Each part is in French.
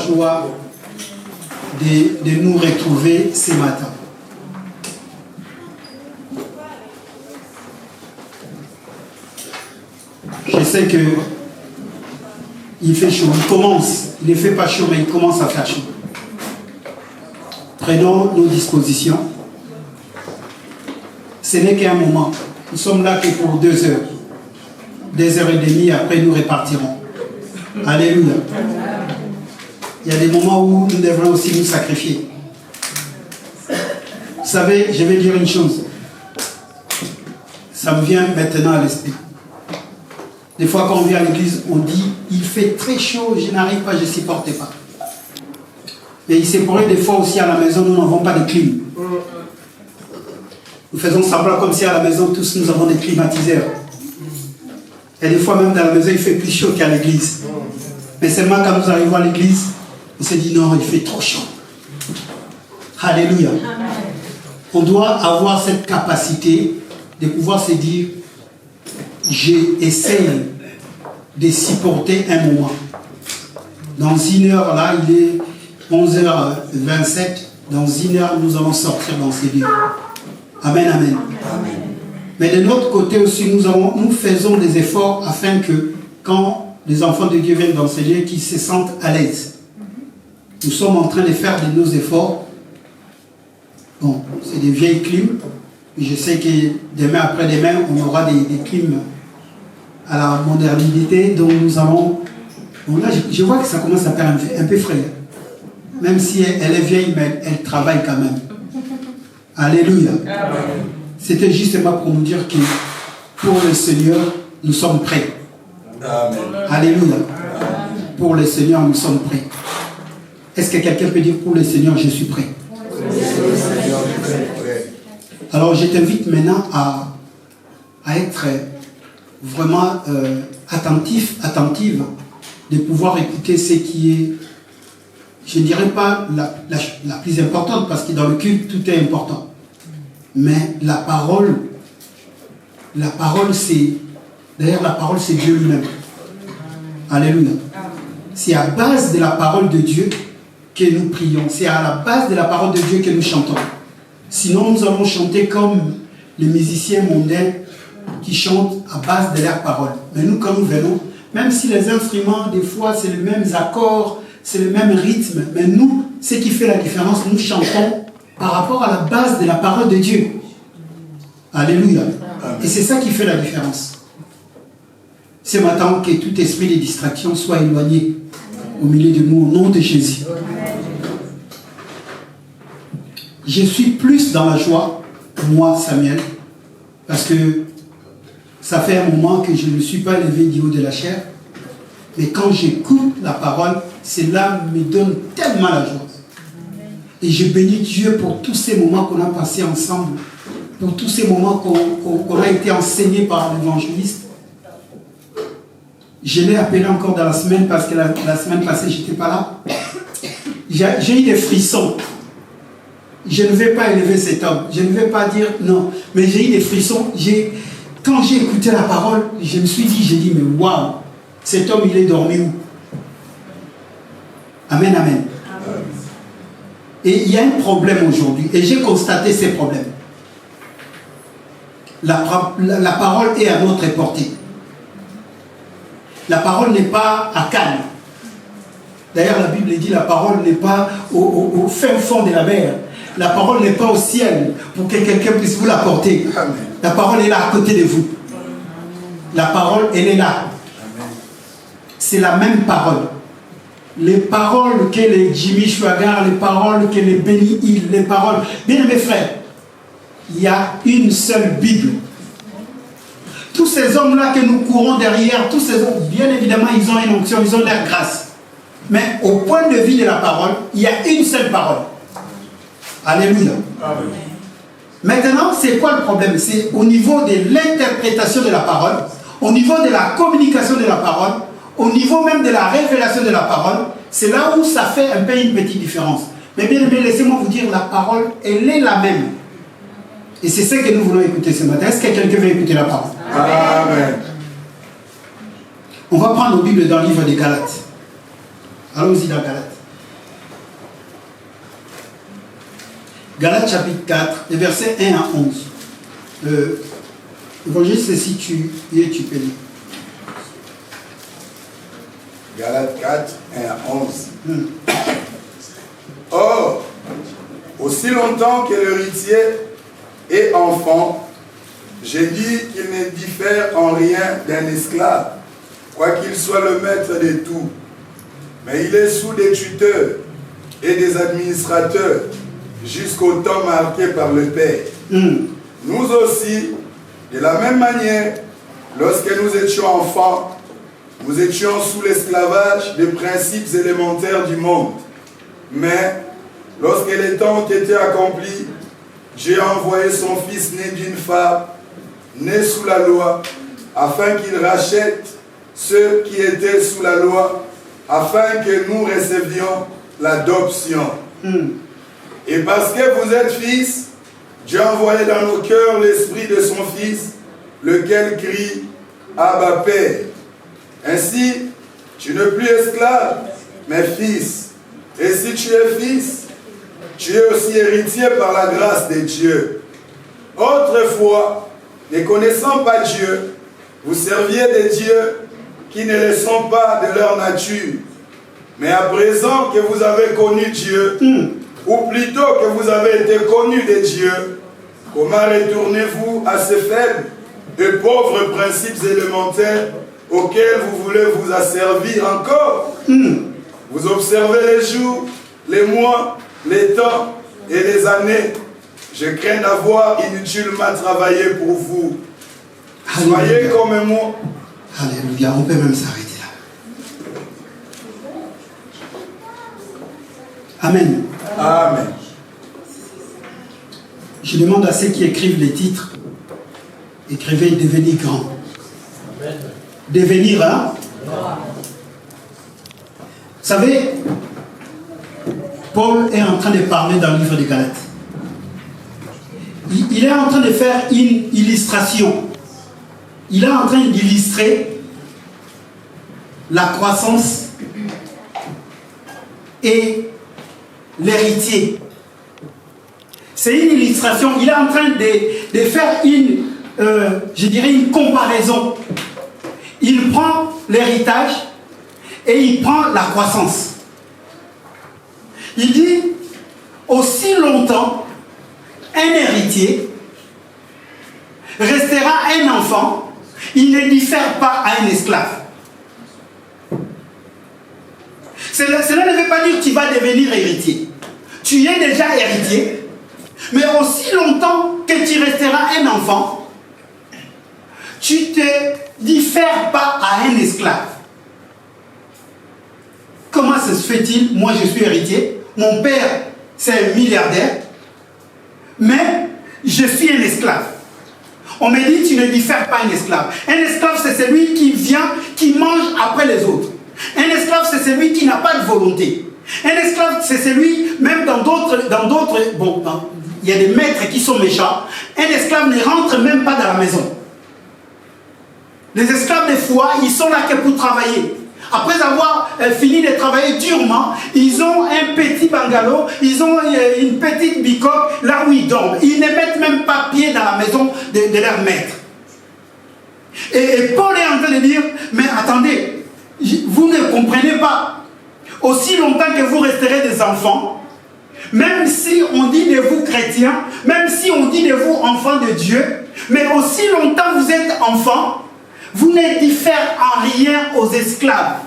joie de nous retrouver ce matin. Je sais que il fait chaud, il ne fait pas chaud, mais il commence à faire chaud. Prenons nos dispositions. Ce n'est qu'un moment. Nous sommes là que pour 2 heures. 2 heures et demie, après nous repartirons. Alléluia. Il y a des moments où nous devrons aussi nous sacrifier. Vous savez, je vais dire une chose. Ça me vient maintenant à l'esprit. Des fois, quand on vient à l'église, on dit « Il fait très chaud, je n'arrive pas, je ne supporte pas. » Mais il s'est pourrait des fois aussi à la maison, nous n'avons pas de clim. Nous faisons semblant comme si à la maison, tous nous avons des climatiseurs. Et des fois même dans la maison, il fait plus chaud qu'à l'église. Mais seulement quand nous arrivons à l'église, on se dit non, il fait trop chaud. Alléluia. On doit avoir cette capacité de pouvoir se dire, j'essaie de supporter un moment. Dans 1 heure, là, il est 11h27. Dans 1 heure, nous allons sortir dans ces lieux. Amen, amen. Amen. Mais de notre côté aussi, nous faisons des efforts afin que quand les enfants de Dieu viennent dans ces lieux, qu'ils se sentent à l'aise. Nous sommes en train de faire de nos efforts. Bon, c'est des vieilles clims. Je sais que demain après-demain, on aura des clims à la modernité. Donc nous allons... Bon, là, je vois que ça commence à faire un peu frais. Même si elle est vieille, mais elle travaille quand même. Alléluia. C'était justement pour nous dire que pour le Seigneur, nous sommes prêts. Amen. Alléluia. Pour le Seigneur, nous sommes prêts. Est-ce que quelqu'un peut dire pour le Seigneur, je suis prêt? Alors je t'invite maintenant à être vraiment attentive, de pouvoir écouter ce qui est, je ne dirais pas la plus importante, parce que dans le culte, tout est important. Mais la parole c'est, d'ailleurs la parole c'est Dieu lui-même. Alléluia. C'est à base de la parole de Dieu que nous prions. C'est à la base de la parole de Dieu que nous chantons. Sinon nous allons chanter comme les musiciens mondains qui chantent à base de leur parole. Mais nous quand nous venons, même si les instruments des fois c'est les mêmes accords, c'est le même rythme, mais nous, ce qui fait la différence, nous chantons par rapport à la base de la parole de Dieu. Alléluia. Amen. Et c'est ça qui fait la différence. Ce matin, que tout esprit de distraction soit éloigné au milieu de nous, au nom de Jésus. Je suis plus dans la joie, moi, Samuel, parce que ça fait un moment que je ne me suis pas élevé du haut de la chair, mais quand j'écoute la parole, cela me donne tellement la joie. Et je bénis Dieu pour tous ces moments qu'on a passés ensemble, pour tous ces moments qu'on a été enseignés par l'évangéliste. Je l'ai appelé encore dans la semaine parce que la semaine passée, je n'étais pas là. J'ai eu des frissons. Je ne vais pas élever cet homme. Je ne vais pas dire non. Mais j'ai eu des frissons. Quand j'ai écouté la parole, je me suis dit, mais waouh, cet homme, il est dormi où? Amen, amen. Et il y a un problème aujourd'hui. Et j'ai constaté ces problèmes. La parole est à notre portée. La parole n'est pas à Cannes. D'ailleurs, la Bible dit la parole n'est pas au fin fond de la mer. La parole n'est pas au ciel pour que quelqu'un puisse vous la porter. La parole est là à côté de vous. La parole, elle est là. C'est la même parole. Les paroles que les Jimmy Schwagar, les paroles que les Benny Hill, les paroles... Bien mes frères, il y a une seule Bible. Tous ces hommes-là que nous courons derrière, tous ces hommes, bien évidemment, ils ont une onction, ils ont leur grâce. Mais au point de vue de la parole, il y a une seule parole. Alléluia. Amen. Maintenant, c'est quoi le problème? C'est au niveau de l'interprétation de la parole, au niveau de la communication de la parole, au niveau même de la révélation de la parole, c'est là où ça fait un peu une petite différence. Mais bien aimé, laissez-moi vous dire, la parole, elle est la même. Et c'est ce que nous voulons écouter ce matin. Est-ce que quelqu'un veut écouter la parole? Amen. On va prendre nos Bibles dans le livre des Galates. Allons-y dans Galates. Galates chapitre 4, les versets 1 à 11. Évangéliste, si tu y es, tu peux lire. Galates 4, 1 à 11. Or, aussi longtemps que l'héritier est enfant, j'ai dit qu'il ne diffère en rien d'un esclave, quoiqu'il soit le maître de tout. Mais il est sous des tuteurs et des administrateurs jusqu'au temps marqué par le Père. Nous aussi, de la même manière, lorsque nous étions enfants, nous étions sous l'esclavage des principes élémentaires du monde. Mais, lorsque les temps ont été accomplis, Dieu a envoyé son Fils né d'une femme, né sous la loi, afin qu'il rachète ceux qui étaient sous la loi, afin que nous recevions l'adoption. Et parce que vous êtes fils, Dieu a envoyé dans nos cœurs l'esprit de son Fils, lequel crie « Abba Père ». Ainsi, tu n'es plus esclave, mais fils. Et si tu es fils, tu es aussi héritier par la grâce de Dieu. Autrefois, ne connaissant pas Dieu, vous serviez des dieux qui ne le sont pas de leur nature. Mais à présent que vous avez connu Dieu, ou plutôt que vous avez été connus de Dieu, comment retournez-vous à ces faibles et pauvres principes élémentaires auxquels vous voulez vous asservir encore? Vous observez les jours, les mois, les temps et les années. Je crains d'avoir inutilement travaillé pour vous. Alléluia. Soyez comme moi. Alléluia, on peut même s'arrêter là. Amen. Amen. Je demande à ceux qui écrivent les titres, écrivez devenir grand. Amen. Devenir, hein? Vous savez, Paul est en train de parler dans le livre de Galates. Il est en train de faire une illustration. Il est en train d'illustrer la croissance et l'héritier. C'est une illustration. Il est en train de faire une comparaison. Il prend l'héritage et il prend la croissance. Il dit, aussi longtemps, un héritier restera un enfant, il ne diffère pas à un esclave. Cela ne veut pas dire que tu vas devenir héritier. Tu es déjà héritier, mais aussi longtemps que tu resteras un enfant, tu ne te diffères pas à un esclave. Comment se fait-il? Moi, je suis héritier. Mon père, c'est un milliardaire. Mais je suis un esclave. On me dit, tu ne diffères pas un esclave. Un esclave, c'est celui qui vient, qui mange après les autres. Un esclave, c'est celui qui n'a pas de volonté. Un esclave, c'est celui, même dans d'autres, il y a des maîtres qui sont méchants. Un esclave ne rentre même pas dans la maison. Les esclaves, des fois, ils sont là que pour travailler. Après avoir fini de travailler durement, ils ont un petit bungalow, ils ont une petite bicoque là où ils dorment. Ils ne mettent même pas pied dans la maison de leur maître. Et Paul est en train de dire, mais attendez, vous ne comprenez pas. Aussi longtemps que vous resterez des enfants, même si on dit de vous chrétiens, même si on dit de vous enfants de Dieu, mais aussi longtemps vous êtes enfants, vous ne diffèrez en rien aux esclaves.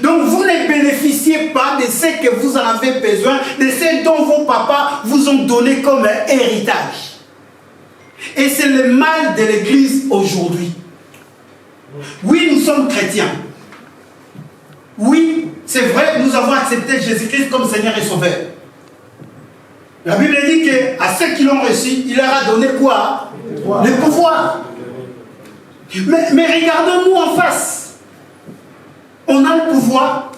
Donc vous ne bénéficiez pas de ce que vous en avez besoin, de ce dont vos papas vous ont donné comme héritage. Et c'est le mal de l'Église aujourd'hui. Oui, nous sommes chrétiens. Oui, c'est vrai, nous avons accepté Jésus-Christ comme Seigneur et Sauveur. La Bible dit qu'à ceux qui l'ont reçu, il leur a donné quoi? Le pouvoir. Mais regardons-nous en face. On a le pouvoir.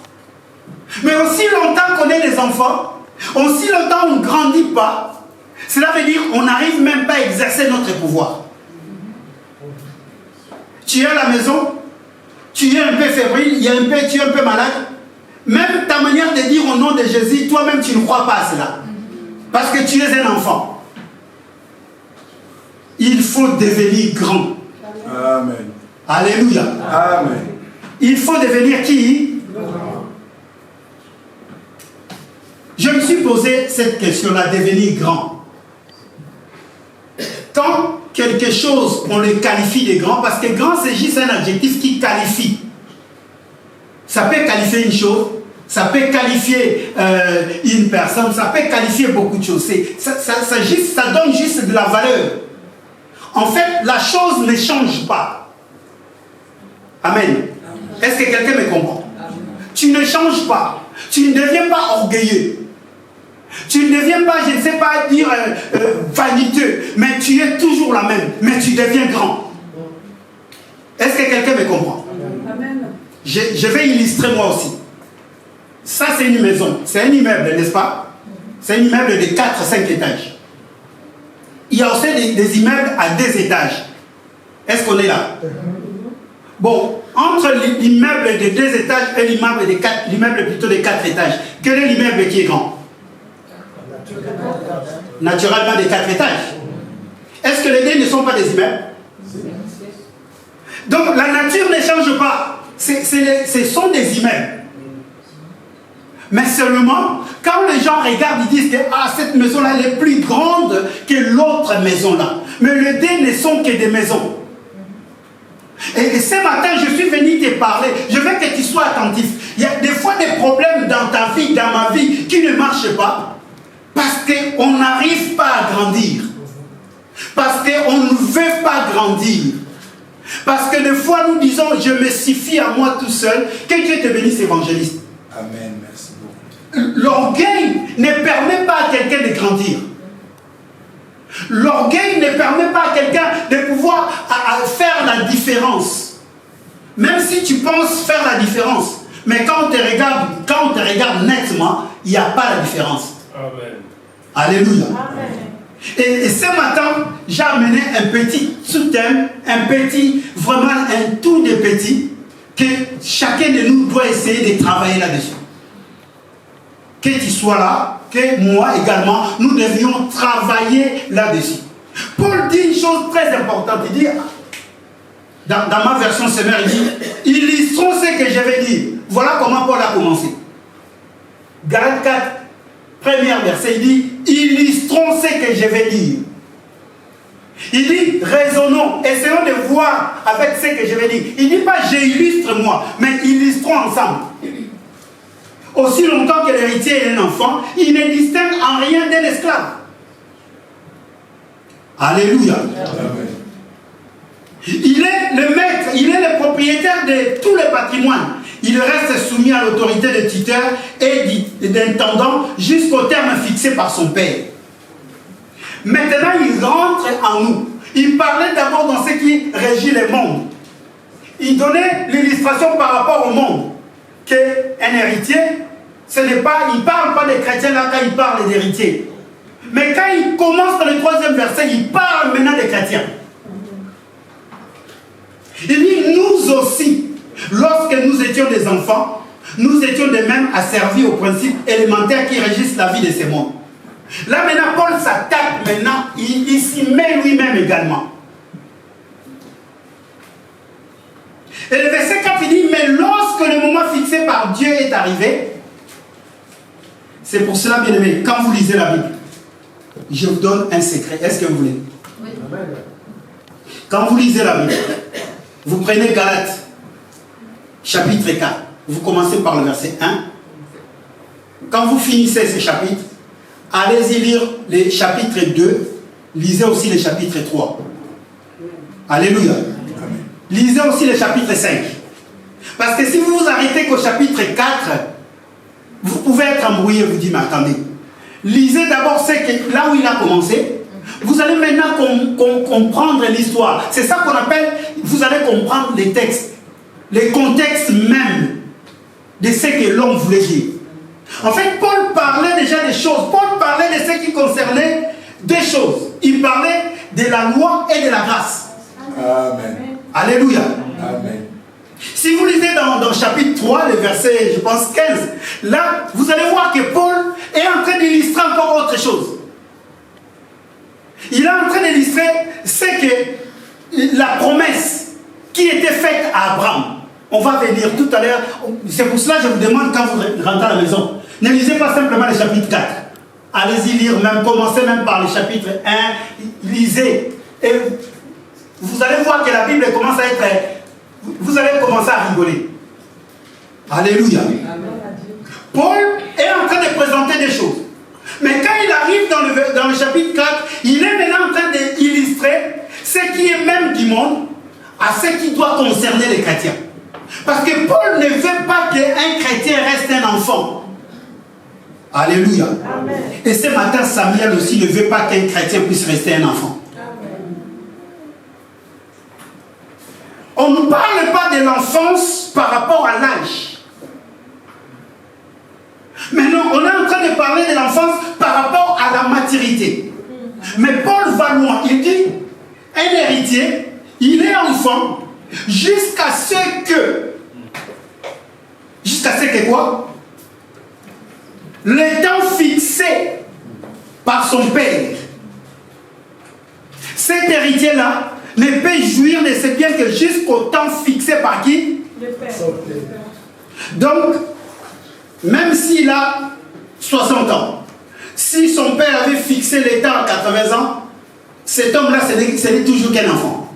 Mais aussi longtemps qu'on est des enfants, aussi longtemps on ne grandit pas, cela veut dire qu'on n'arrive même pas à exercer notre pouvoir. Tu es à la maison, tu es un peu fébrile, tu es un peu malade. Même ta manière de dire au nom de Jésus, toi-même tu ne crois pas à cela. Parce que tu es un enfant. Il faut devenir grand. Amen. Alléluia. Amen. Il faut devenir qui? Je me suis posé cette question-là, devenir grand. Quand quelque chose, on le qualifie de grand, parce que grand, c'est juste un adjectif qui qualifie. Ça peut qualifier une chose, ça peut qualifier une personne, ça peut qualifier beaucoup de choses. Ça donne juste de la valeur. En fait, la chose ne change pas. Amen. Est-ce que quelqu'un me comprend? Tu ne changes pas. Tu ne deviens pas orgueilleux. Tu ne deviens pas, je ne sais pas dire, vaniteux. Mais tu es toujours la même. Mais tu deviens grand. Est-ce que quelqu'un me comprend? Amen. Je vais illustrer moi aussi. Ça, c'est une maison. C'est un immeuble, n'est-ce pas? C'est un immeuble de 4-5 étages. Il y a aussi des immeubles à 2 étages. Est-ce qu'on est là? Bon, entre l'immeuble de 2 étages et l'immeuble plutôt de 4 étages, quel est l'immeuble qui est grand? Naturellement de 4 étages. Est-ce que les 2 ne sont pas des immeubles? Donc la nature ne change pas. Ce sont des immeubles. Mais seulement, quand les gens regardent, ils disent que cette maison-là elle est plus grande que l'autre maison-là. Mais les 2 ne sont que des maisons. Et ce matin, je suis venu te parler. Je veux que tu sois attentif. Il y a des fois des problèmes dans ta vie, dans ma vie, qui ne marchent pas. Parce qu'on n'arrive pas à grandir. Parce qu'on ne veut pas grandir. Parce que des fois, nous disons, je me suffis à moi tout seul. Que Dieu te bénisse, évangéliste. Amen. Merci beaucoup. L'orgueil ne permet pas à quelqu'un de grandir. L'orgueil ne permet pas à quelqu'un de pouvoir faire la différence. Même si tu penses faire la différence. Mais quand on te regarde nettement, il n'y a pas la différence. Amen. Alléluia. Amen. Et ce matin, j'ai amené un petit sous-thème, vraiment un tout de petit, que chacun de nous doit essayer de travailler là-dessus. Que tu sois là, que moi également, nous devions travailler là-dessus. Paul dit une chose très importante. Il dit, dans ma version Semeur, il dit, illustrons ce que je vais dire. Voilà comment Paul a commencé. Galates 4, premier verset, il dit, illustrons ce que je vais dire. Il dit, raisonnons, essayons de voir avec ce que je vais dire. Il ne dit pas, j'illustre moi, mais illustrons ensemble. Aussi longtemps que l'héritier est un enfant, il ne distingue en rien d'un esclave. Alléluia. Amen. Il est le maître, il est le propriétaire de tout le patrimoine. Il reste soumis à l'autorité de tuteur et d'intendant jusqu'au terme fixé par son père. Maintenant, il rentre en nous. Il parlait d'abord dans ce qui régit le monde. Il donnait l'illustration par rapport au monde. Qu'un héritier, ce n'est pas, il ne parle pas des chrétiens là quand il parle d'héritier. Mais quand il commence dans le 3e verset, il parle maintenant des chrétiens. Il dit, nous aussi, lorsque nous étions des enfants, nous étions de même asservis aux principes élémentaires qui régissent la vie de ces mondes. Là maintenant, Paul s'attaque maintenant, il s'y met lui-même également. Et le verset 4, il dit, mais lorsque le moment fixé par Dieu est arrivé, c'est pour cela, bien aimé, quand vous lisez la Bible, je vous donne un secret. Est-ce que vous voulez? Oui. Quand vous lisez la Bible, vous prenez Galates, chapitre 4, vous commencez par le verset 1. Quand vous finissez ce chapitre, allez-y lire les chapitres 2, lisez aussi le chapitre 3. Alléluia. Amen. Lisez aussi le chapitre 5. Parce que si vous vous arrêtez qu'au chapitre 4, vous pouvez être embrouillé, vous dites, mais attendez, lisez d'abord là où il a commencé. Vous allez maintenant comprendre l'histoire. C'est ça qu'on appelle, vous allez comprendre les textes, les contextes même de ce que l'homme voulait dire. En fait, Paul parlait déjà des choses. Paul parlait de ce qui concernait des choses. Il parlait de la loi et de la grâce. Amen. Alléluia. Amen. Si vous lisez dans chapitre 3, le verset, je pense, 15, là, vous allez voir que Paul est en train d'illustrer encore autre chose. Il est en train d'illustrer ce que la promesse qui était faite à Abraham. On va venir tout à l'heure. C'est pour cela que je vous demande quand vous rentrez à la maison, ne lisez pas simplement le chapitre 4. Allez-y lire même, commencez même par le chapitre 1, lisez. Et vous allez voir que la Bible commence à être... Vous allez commencer à rigoler. Alléluia. Paul est en train de présenter des choses. Mais quand il arrive dans le chapitre 4, il est maintenant en train d'illustrer ce qui est même du monde à ce qui doit concerner les chrétiens. Parce que Paul ne veut pas qu'un chrétien reste un enfant. Alléluia. Amen. Et ce matin, Samuel aussi ne veut pas qu'un chrétien puisse rester un enfant. Amen. On ne parle pas de l'enfance par rapport à l'âge. Mais non, on est en train de parler de l'enfance par rapport à la maturité. Mais Paul va loin. Il dit, un héritier, il est enfant jusqu'à ce que quoi? Le temps fixé par son père. Cet héritier-là ne peut jouir de ses biens que jusqu'au temps fixé par qui? Le père. Donc, même s'il a 60 ans, si son père avait fixé le temps à 80 ans, cet homme-là, ce n'est toujours qu'un enfant.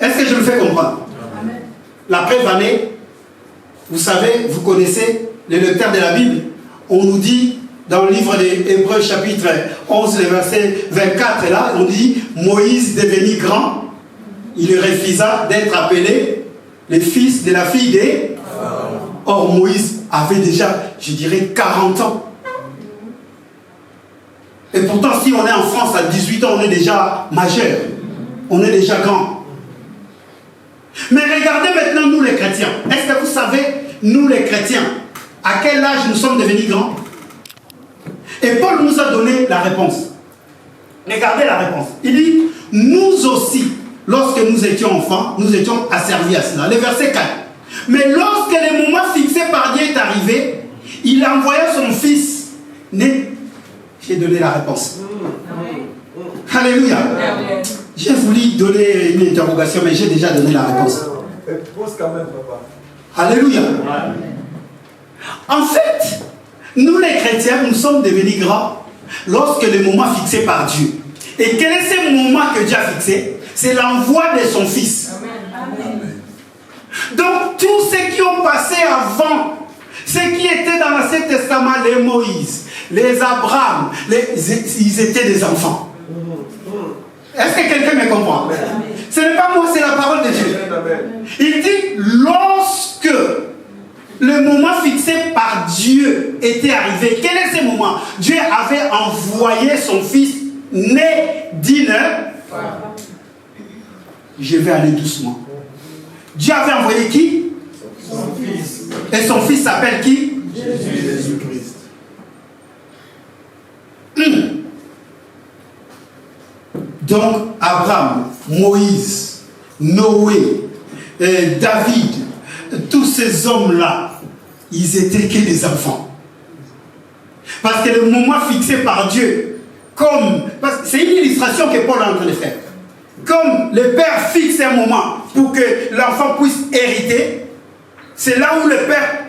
Est-ce que je me fais comprendre? Amen. La preuve année, vous savez, vous connaissez les lecteurs de la Bible. On nous dit dans le livre des Hébreux chapitre 11, le verset 24, là, on dit Moïse devenu grand, il refusa d'être appelé le fils de la fille des... Or Moïse avait déjà, je dirais, 40 ans. Et pourtant, si on est en France à 18 ans, on est déjà majeur. On est déjà grand. Mais regardez maintenant nous les chrétiens. Est-ce que vous savez, nous les chrétiens, à quel âge nous sommes devenus grands? Et Paul nous a donné la réponse. Regardez la réponse. Il dit, nous aussi, lorsque nous étions enfants, nous étions asservis à cela. Le verset 4. Mais lorsque le moment fixé par Dieu est arrivé, il envoya son fils né. J'ai donné la réponse. Alléluia. J'ai voulu donner une interrogation, mais j'ai déjà donné la réponse. Alléluia. En fait, nous les chrétiens, nous sommes devenus grands lorsque le moment fixé par Dieu. Et quel est ce moment que Dieu a fixé? C'est l'envoi de son fils. Amen. Donc tous ceux qui ont passé avant, ceux qui étaient dans l'Ancien Testament, les Moïse, les Abraham, ils étaient des enfants. Est-ce que quelqu'un me comprend? Ce n'est pas moi, c'est la parole de Dieu. Il dit, lorsque le moment fixé par Dieu était arrivé, quel est ce moment? Dieu avait envoyé son fils né d'une... Je vais aller doucement. Dieu avait envoyé qui? Son fils. Et son fils s'appelle qui? Jésus-Christ. Donc, Abraham, Moïse, Noé, David, tous ces hommes-là, ils étaient que des enfants. Parce que le moment fixé par Dieu, c'est une illustration que Paul est en train de faire. Comme le père fixe un moment pour que l'enfant puisse hériter, c'est là où le père,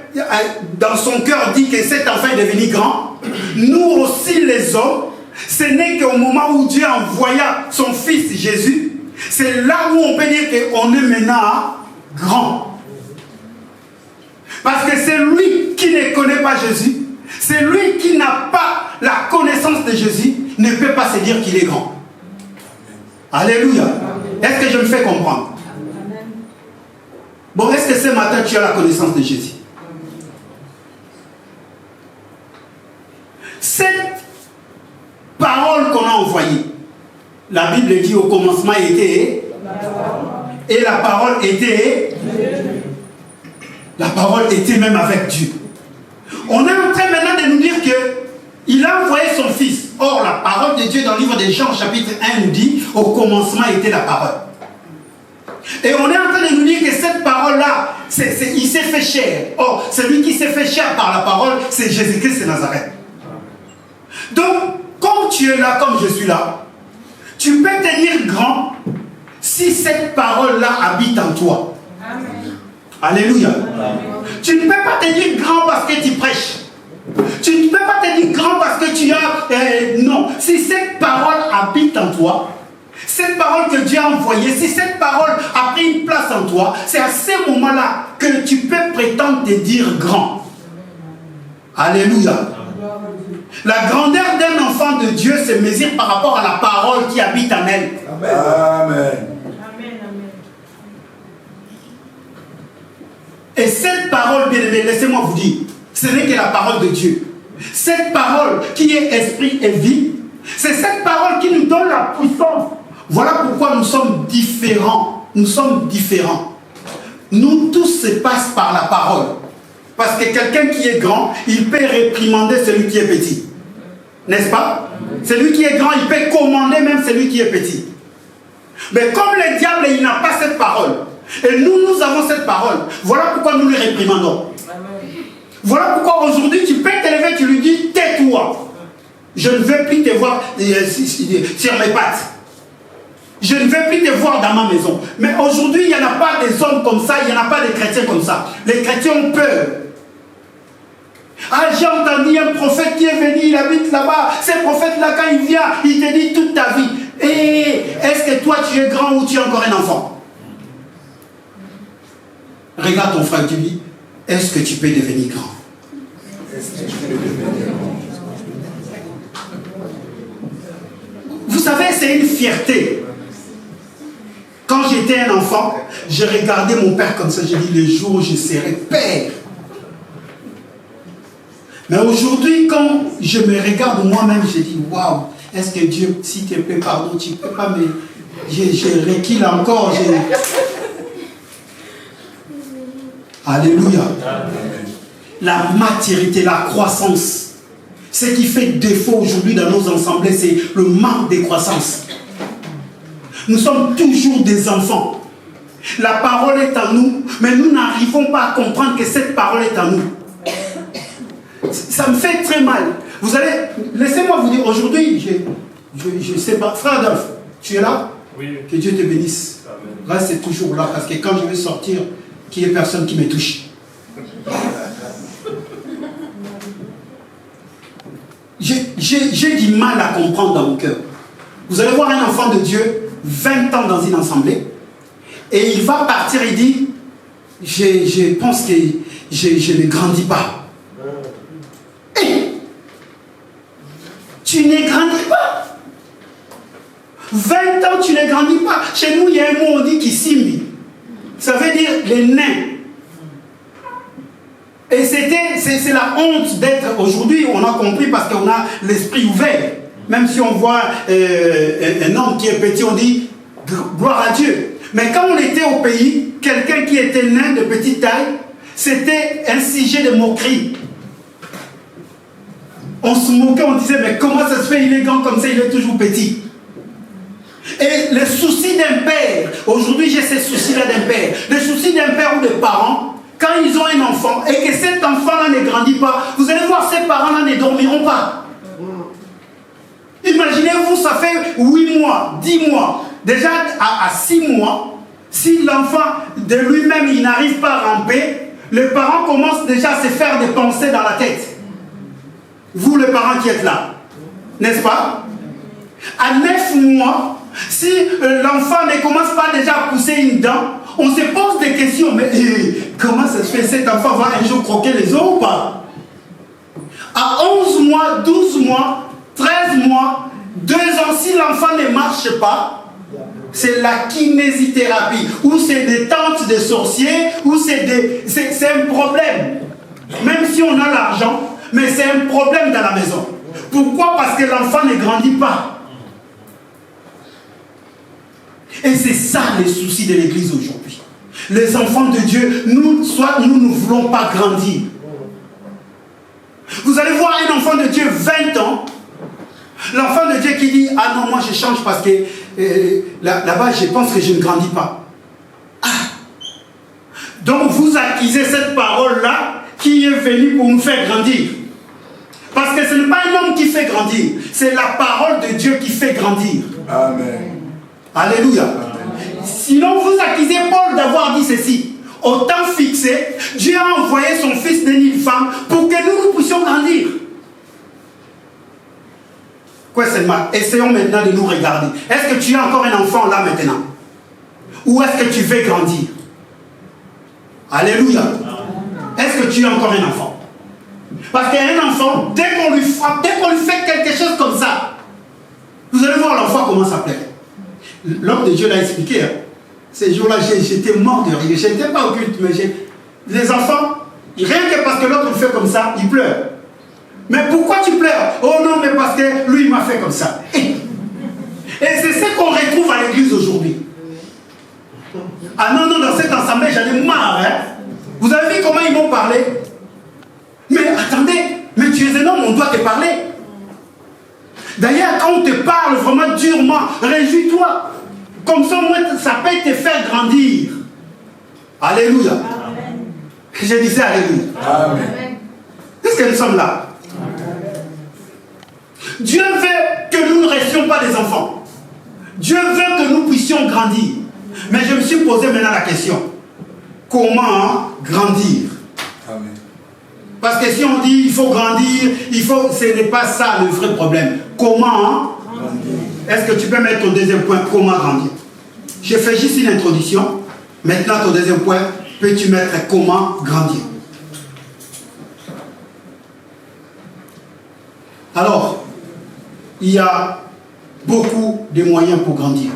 dans son cœur, dit que cet enfant est devenu grand. Nous aussi, les hommes, ce n'est qu'au moment où Dieu envoya son fils Jésus, c'est là où on peut dire qu'on est maintenant grand. Parce que c'est lui qui ne connaît pas Jésus, c'est lui qui n'a pas la connaissance de Jésus, ne peut pas se dire qu'il est grand. Alléluia. Est-ce que je me fais comprendre? Bon, est-ce que ce matin tu as la connaissance de Jésus? Cette parole qu'on a envoyée, la Bible dit au commencement était, et la parole était, la parole était même avec Dieu. On est en train maintenant de nous dire qu'il a envoyé son fils. Or, la parole de Dieu dans le livre de Jean, chapitre 1, nous dit, au commencement était la parole. Et on est en train de nous dire que cette parole-là, il s'est fait chair. Or, celui qui s'est fait chair par la parole, c'est Jésus-Christ de Nazareth. Donc, comme tu es là, comme je suis là, Tu peux te dire grand si cette parole-là habite en toi. Amen. Alléluia. Amen. Tu ne peux pas te dire grand parce que tu prêches. Tu ne peux pas te dire grand parce que tu as... non. Si cette parole habite en toi, cette parole que Dieu a envoyée, si cette parole a pris une place en toi, c'est à ce moment-là que tu peux prétendre te dire grand. Alléluia. La grandeur d'un enfant de Dieu se mesure par rapport à la parole qui habite en elle. Amen. Amen. Et cette parole, bien aimé, laissez-moi vous dire, ce n'est que la parole de Dieu. Cette parole qui est esprit et vie, c'est cette parole qui nous donne la puissance. Voilà pourquoi nous sommes différents. Nous sommes différents. Nous tous se passe par la parole. Parce que quelqu'un qui est grand, il peut réprimander celui qui est petit. N'est-ce pas? Celui qui est grand, il peut commander même celui qui est petit. Mais comme le diable, il n'a pas cette parole. Et nous avons cette parole. Voilà pourquoi nous le réprimandons. Voilà pourquoi aujourd'hui, tu peux te lever, tu lui dis, tais-toi. Je ne veux plus te voir sur mes pattes. Je ne veux plus te voir dans ma maison. Mais aujourd'hui, il n'y en a pas des hommes comme ça, il n'y en a pas des chrétiens comme ça. Les chrétiens ont peur. Ah, j'ai entendu un prophète qui est venu, il habite là-bas. Ce prophète-là, quand il vient, il te dit toute ta vie. Et est-ce que toi, tu es grand ou tu es encore un enfant? Regarde ton frère, tu dis, est-ce que tu peux devenir grand? Vous savez, c'est une fierté. Quand j'étais un enfant, je regardais mon père comme ça, j'ai dit, le jour où je serai père. Mais aujourd'hui, quand je me regarde moi-même, je dis, waouh, est-ce que Dieu, s'il te plaît, pardon, tu ne peux pas me... Je recule encore. Alléluia. La maturité, la croissance. Ce qui fait défaut aujourd'hui dans nos assemblées, c'est le manque de croissance. Nous sommes toujours des enfants. La parole est en nous, mais nous n'arrivons pas à comprendre que cette parole est en nous. Ça me fait très mal. Vous allez, laissez-moi vous dire, aujourd'hui, je ne sais pas, frère Adolphe, tu es là? Oui. Que Dieu te bénisse. Amen. Reste toujours là, parce que quand je vais sortir, qu'il n'y ait personne qui me touche. J'ai du mal à comprendre dans mon cœur. Vous allez voir un enfant de Dieu, 20 ans dans une assemblée, et il va partir et dit, je pense que je ne grandis pas. Hey, tu ne grandis pas. 20 ans, tu ne grandis pas. Chez nous, il y a un mot, on dit Kissimbi. Ça veut dire les nains. Et c'est la honte d'être... Aujourd'hui, on a compris parce qu'on a l'esprit ouvert. Même si on voit un homme qui est petit, on dit gloire à Dieu. Mais quand on était au pays, quelqu'un qui était nain de petite taille, c'était un sujet de moquerie. On se moquait, on disait, mais comment ça se fait, il est grand comme ça, il est toujours petit. Et le souci d'un père, aujourd'hui j'ai ces soucis-là d'un père, le souci d'un père ou de parents, quand ils ont un enfant et que cet enfant-là ne grandit pas, vous allez voir, ces parents-là ne dormiront pas. Imaginez-vous, ça fait 8 mois, 10 mois, déjà à 6 mois, si l'enfant de lui-même il n'arrive pas à ramper, les parents commencent déjà à se faire des pensées dans la tête. Vous les parents qui êtes là, n'est-ce pas? À 9 mois, si l'enfant ne commence pas déjà à pousser une dent, on se pose des questions. Mais comment ça se fait, cet enfant va un jour croquer les os ou pas? À 11 mois, 12 mois, 13 mois, 2 ans, si l'enfant ne marche pas, c'est la kinésithérapie, ou c'est des tentes de sorciers, ou c'est un problème. Même si on a l'argent, mais c'est un problème dans la maison. Pourquoi? Parce que l'enfant ne grandit pas. Et c'est ça les soucis de l'église aujourd'hui. Les enfants de Dieu, nous ne voulons pas grandir. Vous allez voir un enfant de Dieu 20 ans, l'enfant de Dieu qui dit, ah non, moi je change parce que là-bas je pense que je ne grandis pas. Ah. Donc vous accusez cette parole-là qui est venue pour nous faire grandir. Parce que ce n'est pas un homme qui fait grandir, c'est la parole de Dieu qui fait grandir. Amen. Alléluia. Amen. Sinon, vous accusez Paul d'avoir dit ceci. Au temps fixé, Dieu a envoyé son fils né d'une femme pour que nous puissions grandir. Quoi seulement? Essayons maintenant de nous regarder. Est-ce que tu as encore un enfant là maintenant? Ou est-ce que tu veux grandir? Alléluia. Est-ce que tu as encore un enfant? Parce qu'un enfant, dès qu'on lui frappe, dès qu'on lui fait quelque chose comme ça, vous allez voir l'enfant comment ça plaît. L'homme de Dieu l'a expliqué. Hein. Ces jours-là, j'étais mort de rire. Je n'étais pas au culte, mais les enfants, rien que parce que l'autre fait comme ça, ils pleurent. Mais pourquoi tu pleures? Oh non, mais parce que lui, il m'a fait comme ça. Et c'est ce qu'on retrouve à l'église aujourd'hui. Ah non, non, dans cette assemblée, j'en ai marre. Hein? Vous avez vu comment ils m'ont parlé? Mais attendez, mais tu es un homme, on doit te parler. D'ailleurs, quand on te parle vraiment durement, réjouis-toi. Comme ça, moi, ça peut te faire grandir. Alléluia. Amen. Je disais Alléluia. Amen. Est-ce que nous sommes là? Amen. Dieu veut que nous ne restions pas des enfants. Dieu veut que nous puissions grandir. Mais je me suis posé maintenant la question. Comment grandir? Amen. Parce que si on dit il faut grandir, ce n'est pas ça le vrai problème. Comment grandir? Est-ce que tu peux mettre ton deuxième point, comment grandir? J'ai fait juste une introduction. Maintenant, ton deuxième point, peux-tu mettre comment grandir? Alors, il y a beaucoup de moyens pour grandir.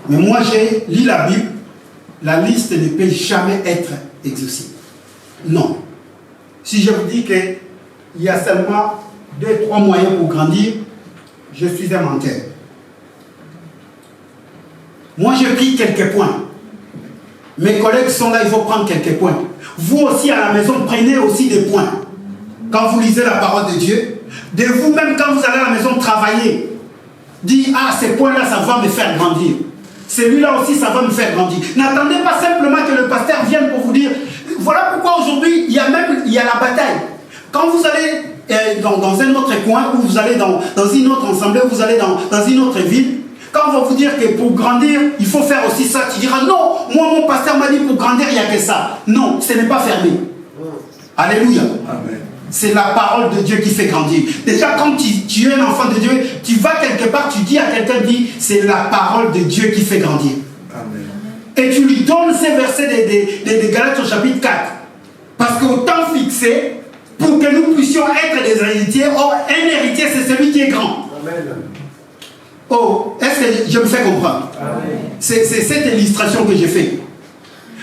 Mais moi, j'ai lu la Bible. La liste ne peut jamais être exhaustive. Non. Si je vous dis qu'il y a seulement 2-3 moyens pour grandir, je suis un menteur. Moi, j'ai pris quelques points. Mes collègues sont là, il faut prendre quelques points. Vous aussi, à la maison, prenez aussi des points. Quand vous lisez la parole de Dieu, de vous-même, quand vous allez à la maison travailler, dites, ah, ces points-là, ça va me faire grandir. Celui-là aussi, ça va me faire grandir. N'attendez pas simplement que le pasteur vienne pour vous dire, voilà pourquoi aujourd'hui, il y a la bataille. Quand vous allez dans un autre coin, ou vous allez dans une autre assemblée, ou vous allez dans une autre ville, quand on va vous dire que pour grandir, il faut faire aussi ça, tu diras, non, moi mon pasteur m'a dit pour grandir, il n'y a que ça. Non, ce n'est pas fermé. Alléluia. Amen. C'est la parole de Dieu qui fait grandir. Déjà, quand tu es un enfant de Dieu, tu vas quelque part, tu dis à quelqu'un, c'est la parole de Dieu qui fait grandir. Amen. Et tu lui donnes ces versets de Galates au chapitre 4. Parce qu'au temps fixé, pour que nous puissions être des héritiers, or un héritier, c'est celui qui est grand. Amen. Oh, est-ce que je me fais comprendre? C'est cette illustration que j'ai faite.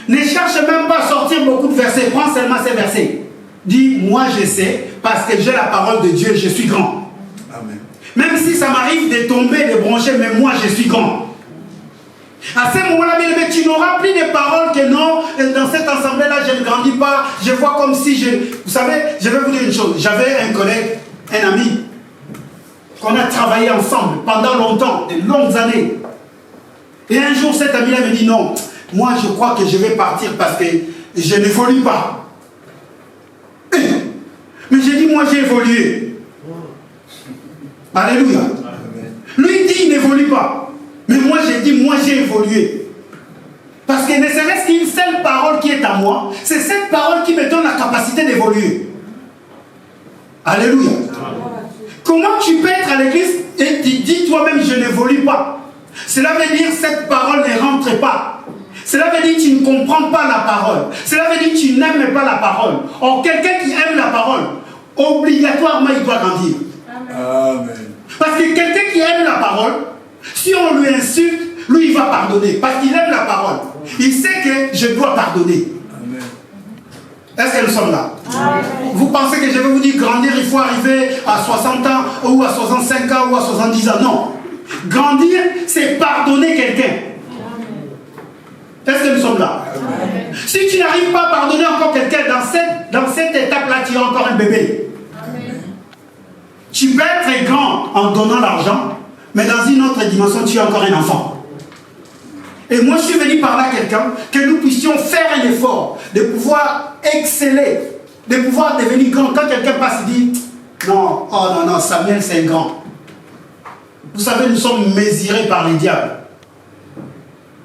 Ne cherche même pas à sortir beaucoup de versets, prends seulement ces versets. Dis, moi je sais, parce que j'ai la parole de Dieu, je suis grand. Amen. Même si ça m'arrive de tomber, de broncher, mais moi je suis grand. À ce moment-là, mais tu n'auras plus de paroles que non, dans cette assemblée-là, je ne grandis pas, je vois comme si je... Vous savez, je vais vous dire une chose, j'avais un collègue, un ami, qu'on a travaillé ensemble pendant longtemps, de longues années. Et un jour, cet ami-là me dit, non, moi je crois que je vais partir parce que je n'évolue pas. Mais j'ai dit, moi j'ai évolué. Alléluia. Amen. Lui dit, il n'évolue pas. Mais moi j'ai dit, moi j'ai évolué. Parce que ne serait-ce qu'une seule parole qui est à moi, c'est cette parole qui me donne la capacité d'évoluer. Alléluia. Amen. Comment tu peux être à l'église et tu dis toi-même, je n'évolue pas? Cela veut dire, cette parole ne rentre pas. Cela veut dire que tu ne comprends pas la parole. Cela veut dire que tu n'aimes pas la parole. Or, quelqu'un qui aime la parole, obligatoirement, il doit grandir. Amen. Parce que quelqu'un qui aime la parole, si on lui insulte, lui, il va pardonner. Parce qu'il aime la parole. Il sait que je dois pardonner. Amen. Est-ce que nous sommes là? Amen. Vous pensez que je vais vous dire grandir, il faut arriver à 60 ans, ou à 65 ans, ou à 70 ans? Non. Grandir, c'est pardonner quelqu'un. Est-ce que nous sommes là? Amen. Si tu n'arrives pas à pardonner encore quelqu'un dans cette étape-là, tu es encore un bébé. Amen. Tu peux être grand en donnant l'argent, mais dans une autre dimension, tu es encore un enfant. Et moi, je suis venu par là quelqu'un, que nous puissions faire un effort, de pouvoir exceller, de pouvoir devenir grand. Quand quelqu'un passe et dit, non, oh non, non, Samuel c'est un grand. Vous savez, nous sommes mesurés par les diables.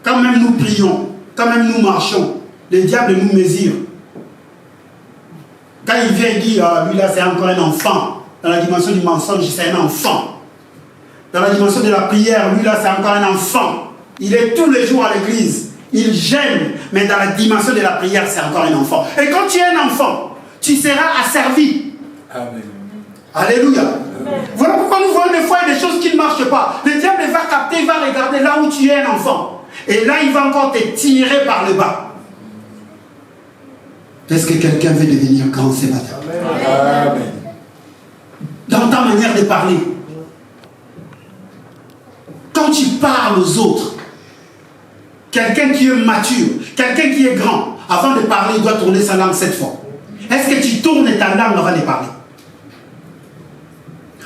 Quand même nous prions, quand même nous marchons, les diables nous mesurent. Quand il vient, il dit, ah, lui là c'est encore un enfant. Dans la dimension du mensonge, c'est un enfant. Dans la dimension de la prière, lui là c'est encore un enfant. Il est tous les jours à l'église. Il gêne, mais dans la dimension de la prière, c'est encore un enfant. Et quand tu es un enfant, tu seras asservi. Amen. Alléluia. Amen. Voilà pourquoi nous voyons des fois des choses qui ne marchent pas. Le diable va capter, il va regarder là où tu es un enfant. Et là, il va encore te tirer par le bas. Est-ce que quelqu'un veut devenir grand ce matin? Amen. Dans ta manière de parler. Quand tu parles aux autres, quelqu'un qui est mature, quelqu'un qui est grand, avant de parler, il doit tourner sa langue 7 fois. Est-ce que tu tournes ta langue avant de parler?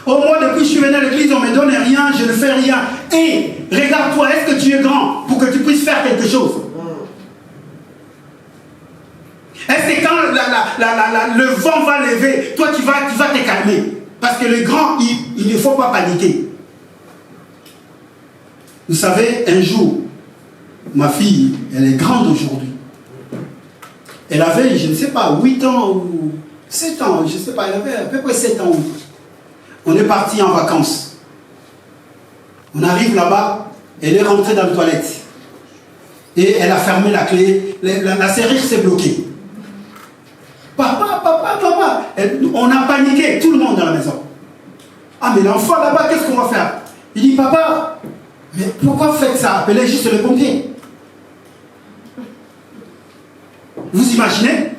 Oh, moi, depuis que je suis venu à l'église, on ne me donne rien, je ne fais rien. Et regarde-toi, est-ce que tu es grand pour que tu puisses faire quelque chose? Est-ce que quand le vent va lever, toi tu vas te calmer? Parce que le grand, il ne faut pas paniquer. Vous savez, un jour, ma fille, elle est grande aujourd'hui. Elle avait, je ne sais pas, 8 ans ou 7 ans, je ne sais pas, elle avait à peu près 7 ans. On est parti en vacances. On arrive là-bas, elle est rentrée dans les toilettes. Et elle a fermé la clé, la serrure s'est bloquée. Papa, papa, papa. On a paniqué, tout le monde dans la maison. Ah, mais l'enfant là-bas, qu'est-ce qu'on va faire? Il dit, papa, mais pourquoi vous faites ça? Appelez juste les pompiers. Vous imaginez?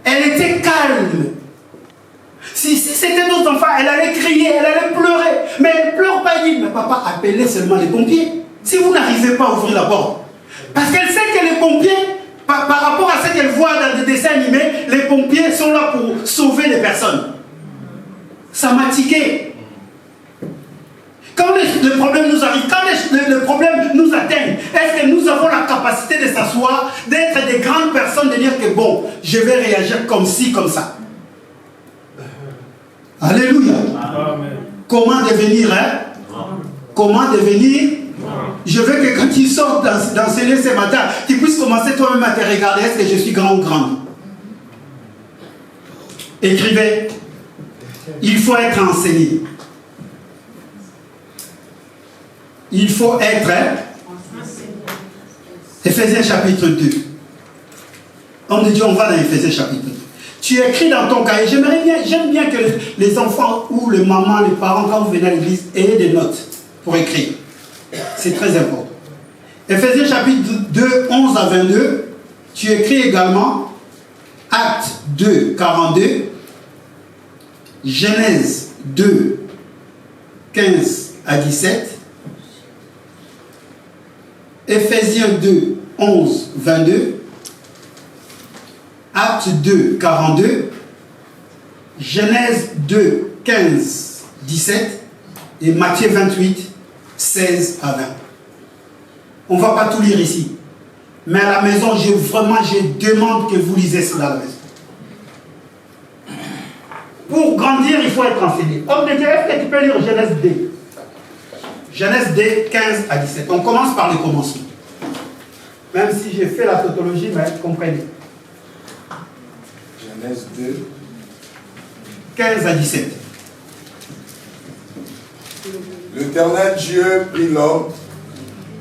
Elle était calme. Si c'était d'autres enfants, elle allait crier, elle allait pleurer. Mais elle ne pleure pas, elle dit, mais papa, appelez seulement les pompiers. Si vous n'arrivez pas à ouvrir la porte. Parce qu'elle sait que les pompiers, par rapport à ce qu'elle voit dans des dessins animés, les pompiers sont là pour sauver les personnes. Ça m'a tiqué. Quand le problème nous arrive, quand le problème nous atteigne, est-ce que nous avons la capacité de s'asseoir, d'être des grandes personnes, de dire que bon, je vais réagir comme ci, comme ça? Alléluia. Amen. Comment devenir, hein? Comment devenir? Je veux que quand tu sortes d'enseigner ce matin, tu puisses commencer toi-même à te regarder. Est-ce que je suis grand ou grande? Écrivez. Il faut être enseigné. Il faut être Éphésiens chapitre 2. On dit on va dans Éphésiens chapitre 2. Tu écris dans ton cahier. J'aime bien que les enfants ou les mamans, les parents, quand vous venez à l'église, aient des notes pour écrire. C'est très important. Éphésiens chapitre 2, 11 à 22. Tu écris également Actes 2, 42. Genèse 2, 15 à 17. Éphésiens 2, 11, 22. Actes 2, 42. Genèse 2, 15, 17. Et Matthieu 28, 16 à 20. On ne va pas tout lire ici. Mais à la maison, je demande que vous lisez cela à la maison. Pour grandir, il faut être enseigné. Homme de Dieu, est-ce que tu peux lire Genèse 2? Genèse 2, 15 à 17. On commence par le commencement. Même si j'ai fait la tautologie, mais comprenez. Genèse 2, 15 à 17. L'Éternel Dieu prit l'homme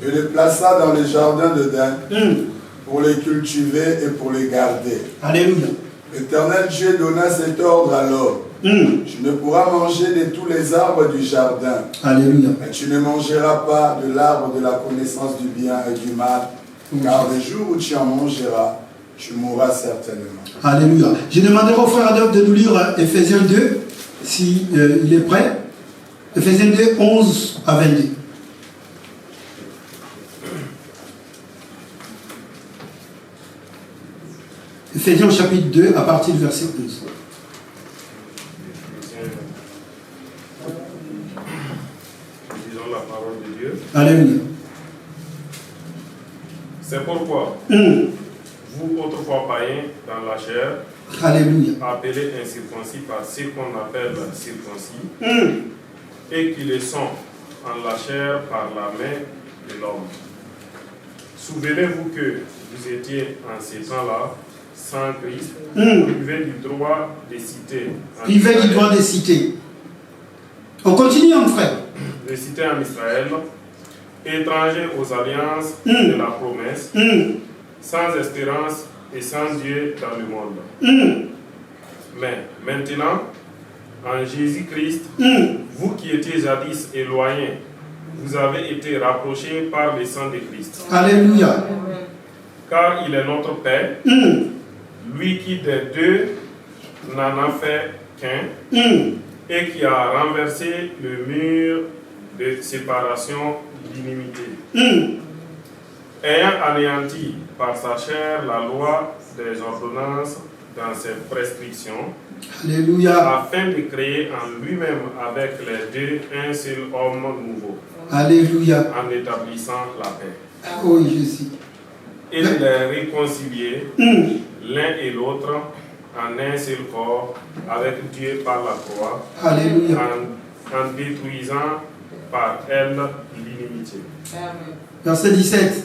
et le plaça dans les jardins d'Éden pour les cultiver et pour les garder. Alléluia. L'Éternel Dieu donna cet ordre à l'homme. Tu ne pourras manger de tous les arbres du jardin. Alléluia. Mais tu ne mangeras pas de l'arbre de la connaissance du bien et du mal, car le jour où tu en mangeras, tu mourras certainement. Alléluia. Je demanderai au frère Adolphe de nous lire Éphésiens 2, si il est prêt. Éphésiens 2, 11 à 22. Éphésiens chapitre 2, à partir du verset 11. Disons la parole de Dieu. Alléluia. C'est pourquoi, vous autrefois païens dans la chair, Alléluia. appelés incirconcis par ce qu'on appelle circoncis, et qui le sont en la chair par la main de l'homme. Souvenez-vous que vous étiez en ces temps-là sans Christ, privés du droit des cités. Privés du droit des cités. On continue, mon frère. Des cités en Israël, étrangers aux alliances de la promesse, sans espérance et sans Dieu dans le monde. Mais maintenant, en Jésus-Christ, vous qui étiez jadis éloignés, vous avez été rapprochés par le sang de Christ. Alléluia. Car il est notre Père, lui qui des deux n'en a fait qu'un, et qui a renversé le mur de séparation d'inimité, ayant anéanti par sa chair la loi des ordonnances dans ses prescriptions, Alléluia. afin de créer en lui-même avec les deux un seul homme nouveau, Alléluia. en établissant la paix. Oui, Jésus. Et de les réconcilier l'un et l'autre en un seul corps avec Dieu par la croix, Alléluia. en détruisant par elle l'inimité. Verset 17.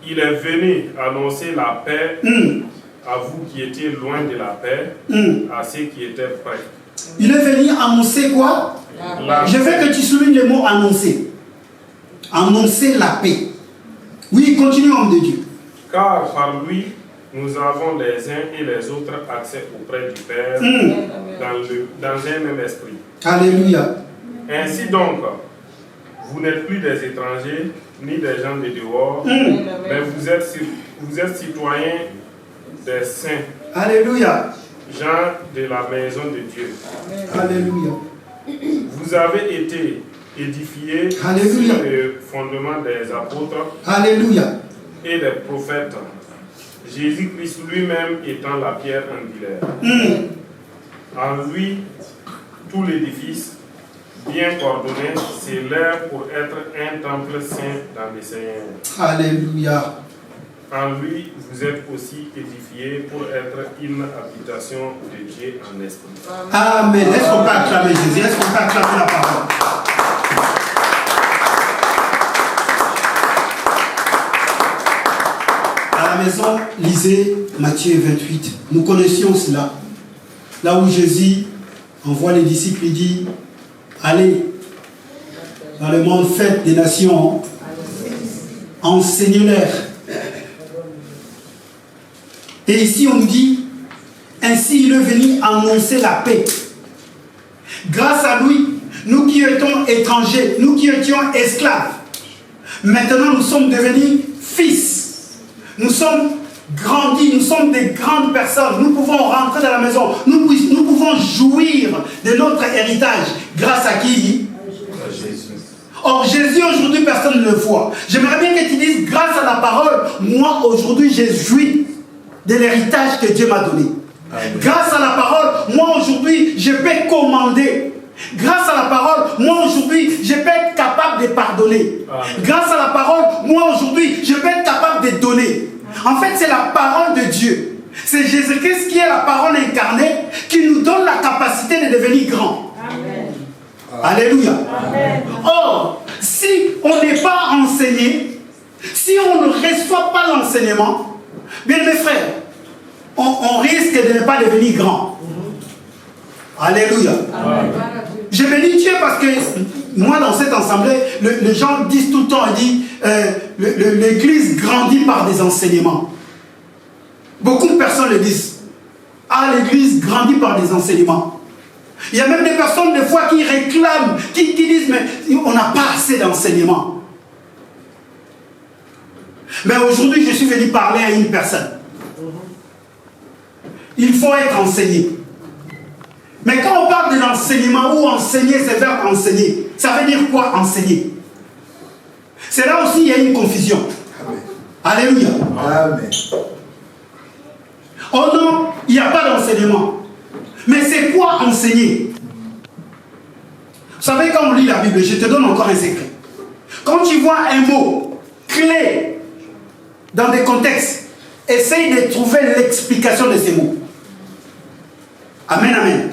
Il est venu annoncer la paix à vous qui étiez loin de la paix, à ceux qui étaient près. Il est venu annoncer quoi? Je veux que tu soulignes le mot annoncer. Annoncer la paix. Oui, continue, homme de Dieu. Car par lui, nous avons les uns et les autres accès auprès du Père dans un même esprit. Alléluia. Ainsi donc, vous n'êtes plus des étrangers ni des gens de dehors, mais vous êtes citoyens des saints, Alléluia. gens de la maison de Dieu. Alléluia. Vous avez été édifiés Alléluia. sur le fondement des apôtres Alléluia. et des prophètes, Jésus-Christ lui-même étant la pierre angulaire. En lui, tout l'édifice, bien coordonné, s'élève pour être un temple saint dans le Seigneur. Alléluia. En lui, vous êtes aussi édifiés pour être une habitation de Dieu en esprit. Amen. Est-ce qu'on peut acclamer Jésus? Est-ce qu'on peut acclamer la parole? À la maison, lisez Matthieu 28. Nous connaissions cela. Là où Jésus envoie les disciples, il dit, allez dans le monde, faites des nations, enseignez-leur. Et ici on nous dit, ainsi il est venu annoncer la paix. Grâce à lui, nous qui étions étrangers, nous qui étions esclaves, maintenant nous sommes devenus fils. Nous sommes grandis, nous sommes des grandes personnes. Nous pouvons rentrer dans la maison. Nous pouvons jouir de notre héritage. Grâce à qui? Or Jésus aujourd'hui personne ne le voit. J'aimerais bien que tu dises, grâce à la parole, moi aujourd'hui j'ai joui de l'héritage que Dieu m'a donné. Amen. Grâce à la parole, moi aujourd'hui je peux commander. Grâce à la parole, moi aujourd'hui je peux être capable de pardonner. Amen. Grâce à la parole, moi aujourd'hui je peux être capable de donner. En fait, c'est la parole de Dieu. C'est Jésus-Christ qui est la parole incarnée qui nous donne la capacité de devenir grand. Amen. Alléluia. Amen. Or, si on n'est pas enseigné, si on ne reçoit pas l'enseignement, bien mes frères, on risque de ne pas devenir grand. Alléluia. Amen. Je bénis Dieu parce que moi dans cette assemblée, les gens disent tout le temps, ils disent, l'église grandit par des enseignements. Beaucoup de personnes le disent. Ah, l'église grandit par des enseignements. Il y a même des personnes des fois qui réclament, qui disent, mais on n'a pas assez d'enseignements. Mais aujourd'hui, je suis venu parler à une personne. Il faut être enseigné. Mais quand on parle de l'enseignement, ou enseigner, c'est verbe enseigner. Ça veut dire quoi enseigner? C'est là aussi il y a une confusion. Amen. Alléluia. Amen. Oh non, il n'y a pas d'enseignement. Mais c'est quoi enseigner? Vous savez, quand on lit la Bible, je te donne encore un secret. Quand tu vois un mot clé dans des contextes, essaye de trouver l'explication de ces mots. Amen, amen.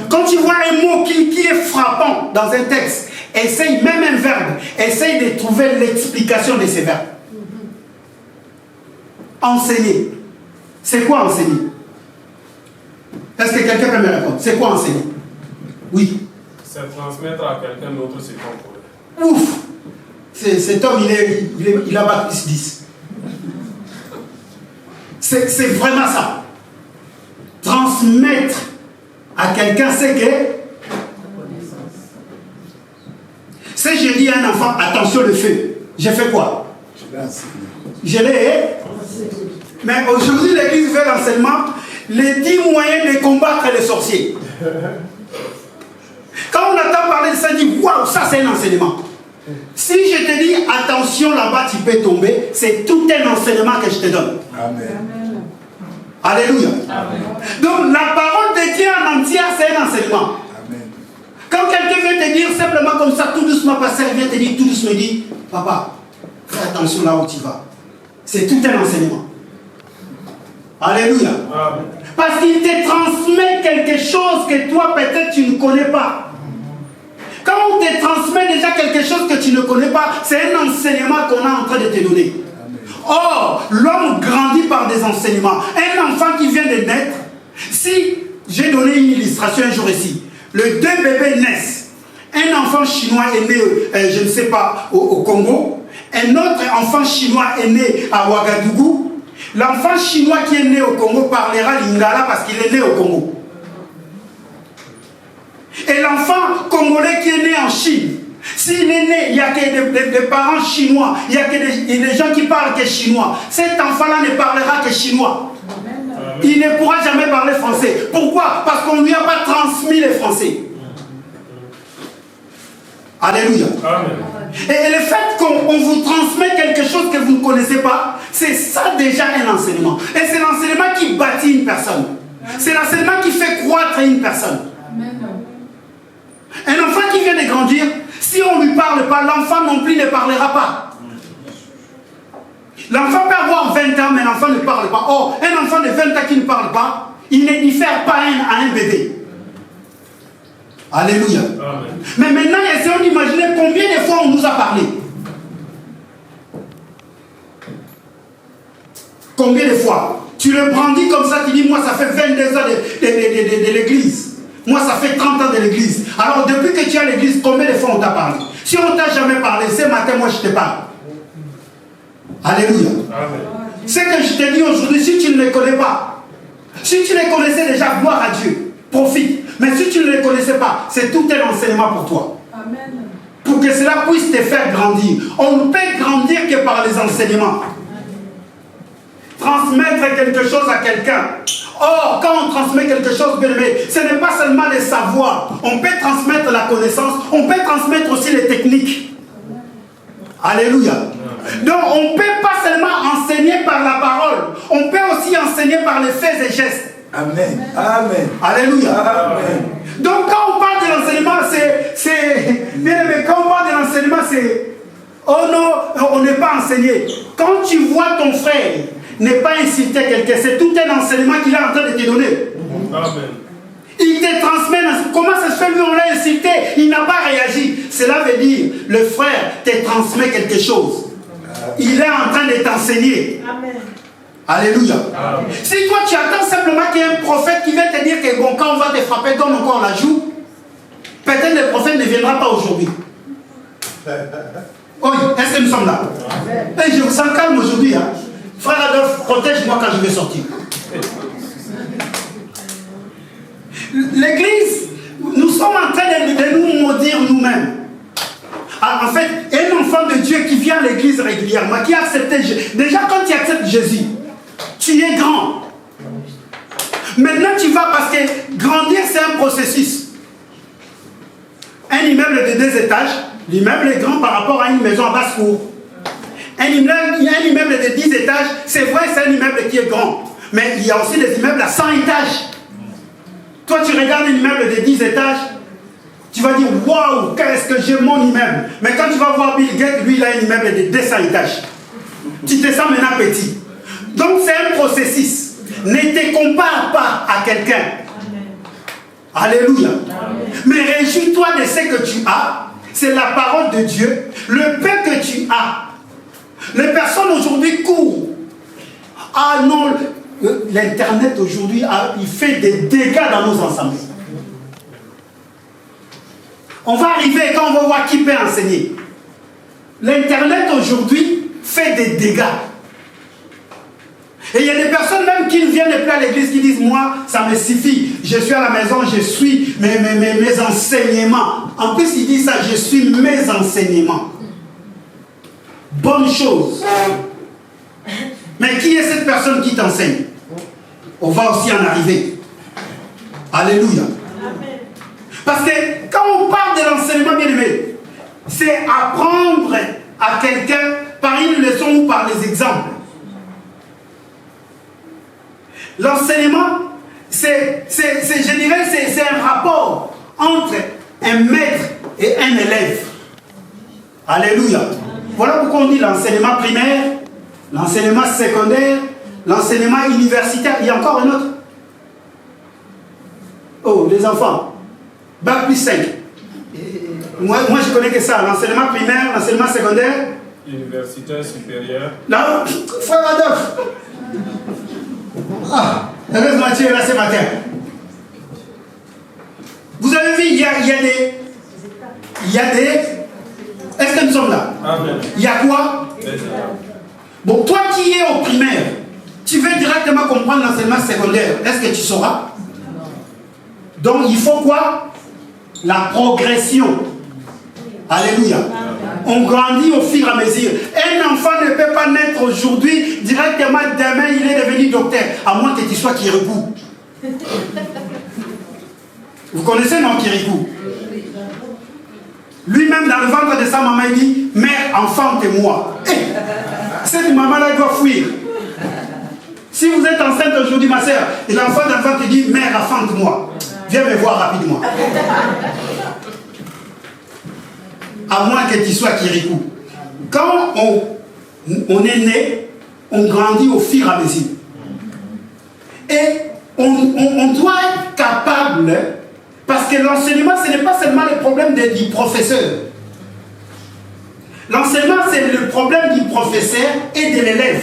Quand tu vois un mot qui est frappant dans un texte, essaye, même un verbe, essaye de trouver l'explication de ces verbes. Enseigner. C'est quoi enseigner? Est-ce que quelqu'un peut me répondre? C'est quoi enseigner? Oui. C'est transmettre à quelqu'un d'autre ce qu'on connaît. Ouf! Cet homme, il a bac plus 10. C'est vraiment ça. Transmettre à quelqu'un, c'est que... Si je dis à un enfant, attention le feu, j'ai fait quoi? Je l'ai. Mais aujourd'hui, l'Église fait l'enseignement, les 10 moyens de combattre les sorciers. Quand on entend parler de ça, on dit, waouh, ça c'est un enseignement. Si je te dis, attention là-bas, tu peux tomber, c'est tout un enseignement que je te donne. Amen. Alléluia. Amen. Donc la parole de Dieu en entière, c'est un enseignement. Amen. Quand quelqu'un vient te dire simplement comme ça, tout doucement, pasteur vient te dire tout doucement, il dit, papa, fais attention là où tu vas. C'est tout un enseignement. Alléluia. Amen. Parce qu'il te transmet quelque chose que toi peut-être tu ne connais pas. Quand on te transmet déjà quelque chose que tu ne connais pas, c'est un enseignement qu'on est en train de te donner. Or, l'homme grandit par des enseignements. Un enfant qui vient de naître, si j'ai donné une illustration un jour ici, les 2 bébés naissent. Un enfant chinois est né, je ne sais pas, au Congo. Un autre enfant chinois est né à Ouagadougou. L'enfant chinois qui est né au Congo parlera lingala parce qu'il est né au Congo. Et l'enfant congolais qui est né en Chine, s'il est né, il n'y a que des parents chinois, il n'y a que des gens qui parlent que chinois. Cet enfant-là ne parlera que chinois. Il ne pourra jamais parler français. Pourquoi? Parce qu'on ne lui a pas transmis les français. Alléluia. Amen. Et le fait qu'on vous transmet quelque chose que vous ne connaissez pas, c'est ça déjà un enseignement. Et c'est l'enseignement qui bâtit une personne. C'est l'enseignement qui fait croître une personne. Un enfant qui vient de grandir, si on ne lui parle pas, l'enfant non plus ne parlera pas. L'enfant peut avoir 20 ans, mais l'enfant ne parle pas. Or, un enfant de 20 ans qui ne parle pas, il ne diffère pas à un bébé. Alléluia. Amen. Mais maintenant, essayons d'imaginer combien de fois on nous a parlé. Combien de fois? Tu le brandis comme ça, tu dis, moi ça fait 22 ans de l'église. Moi ça fait 30 ans de l'église. Alors depuis que tu es à l'église, combien de fois on t'a parlé? Si on ne t'a jamais parlé, ce matin, moi je te parle. Alléluia. Amen. Ce que je te dis aujourd'hui, si tu ne les connais pas, si tu les connaissais déjà, gloire à Dieu, profite. Mais si tu ne les connaissais pas, c'est tout un enseignement pour toi. Amen. Pour que cela puisse te faire grandir. On ne peut grandir que par les enseignements. Transmettre quelque chose à quelqu'un. Or, quand on transmet quelque chose, bien aimé, ce n'est pas seulement le savoir. On peut transmettre la connaissance, on peut transmettre aussi les techniques. Alléluia. Donc, on ne peut pas seulement enseigner par la parole, on peut aussi enseigner par les faits et gestes. Amen. Amen. Alléluia. Amen. Donc, quand on parle de l'enseignement, bien aimé, quand on parle de l'enseignement, c'est oh non, on n'est pas enseigné. Quand tu vois ton frère ne pas insulter quelqu'un, c'est tout un enseignement qu'il est en train de te donner. Amen. Il te transmet. Comment ça se fait, lui on l'a insulté, il n'a pas réagi. Cela veut dire, le frère te transmet quelque chose. Il est en train de t'enseigner. Amen. Alléluia. Amen. Si toi tu attends simplement qu'il y ait un prophète qui vient te dire que bon, quand on va te frapper, donne encore la joue, peut-être le prophète ne viendra pas aujourd'hui. Oui, est-ce que nous sommes là? Et je vous sens calme aujourd'hui. Hein? Frère Adolphe, protège-moi quand je vais sortir. L'église, nous sommes en train de nous maudire nous-mêmes. En fait, un enfant de Dieu qui vient à l'église régulièrement, qui a accepté Jésus. Déjà, quand tu acceptes Jésus, tu es grand. Maintenant, tu vas parce que grandir, c'est un processus. Un immeuble de 2 étages, l'immeuble est grand par rapport à une maison à basse-cour. Un immeuble de 10 étages, c'est vrai, c'est un immeuble qui est grand. Mais il y a aussi des immeubles à 100 étages. Toi, tu regardes un immeuble de 10 étages, tu vas dire, waouh, qu'est-ce que j'ai mon immeuble. Mais quand tu vas voir Bill Gates, lui, il a un immeuble de 200 étages. Tu te sens maintenant petit. Donc, c'est un processus. Ne te compare pas à quelqu'un. Alléluia. Mais réjouis-toi de ce que tu as. c'est la parole de Dieu, le pain que tu as. Les personnes aujourd'hui courent. Ah non, l'Internet aujourd'hui, il fait des dégâts dans nos assemblées. On va arriver quand on va voir qui peut enseigner. L'Internet aujourd'hui fait des dégâts. Et il y a des personnes même qui ne viennent plus à l'église qui disent, moi, ça me suffit. Je suis à la maison, je suis mes enseignements. En plus, il dit ça, je suis mes enseignements. Bonne chose. Mais qui est cette personne qui t'enseigne? On va aussi en arriver. Alléluia. Parce que quand on parle de l'enseignement, bien aimé, c'est apprendre à quelqu'un par une leçon ou par des exemples. L'enseignement, je dirais, c'est un rapport entre un maître et un élève. Alléluia. Voilà pourquoi on dit l'enseignement primaire, l'enseignement secondaire, l'enseignement universitaire. Il y a encore un autre. Oh, les enfants. Bac plus 5. Moi, je connais que ça. L'enseignement primaire, l'enseignement secondaire. Universitaire supérieure. Là, frère Adolphe. Ah, heureusement tu es là ce matin. Vous avez vu, il y a des... Est-ce que nous sommes là? Amen. Il y a quoi? Bon, toi qui es au primaire, tu veux directement comprendre l'enseignement secondaire. Est-ce que tu sauras? Donc, il faut quoi? La progression. Alléluia. On grandit au fur et à mesure. Un enfant ne peut pas naître aujourd'hui, directement demain, il est devenu docteur, à moins que tu sois Kirikou. Vous connaissez, non, Kirikou? Lui-même, dans le ventre de sa maman, il dit, mère, enfante-moi. Cette maman-là doit fuir. Si vous êtes enceinte aujourd'hui, ma soeur, et l'enfant dans le ventre dit, mère, enfante-moi. Viens me voir rapidement. À moins que tu sois Kirikou. Quand on est né, on grandit au fur et à mesure. Et on doit être capable, parce que l'enseignement, ce n'est pas seulement le problème du professeur. L'enseignement, c'est le problème du professeur et de l'élève.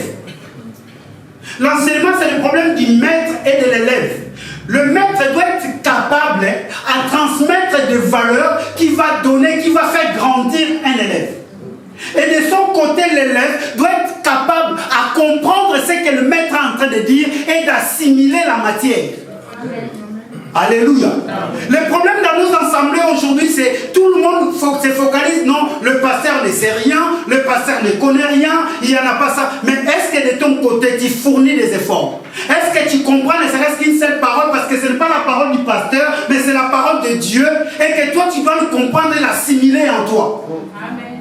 L'enseignement, c'est le problème du maître et de l'élève. Le maître doit être capable à transmettre des valeurs qui va donner, qui va faire grandir un élève. Et de son côté, l'élève doit être capable à comprendre ce que le maître est en train de dire et d'assimiler la matière. Amen. Alléluia. Le problème dans nos assemblées aujourd'hui, c'est tout le monde se focalise. Non, le pasteur ne sait rien, le pasteur ne connaît rien, il n'y en a pas ça. Mais est-ce que de ton côté, tu fournis des efforts? Est-ce que tu comprends ne serait-ce qu'une seule parole? Parce que ce n'est pas la parole du pasteur, mais c'est la parole de Dieu. Et que toi, tu dois le comprendre et l'assimiler en toi. Amen.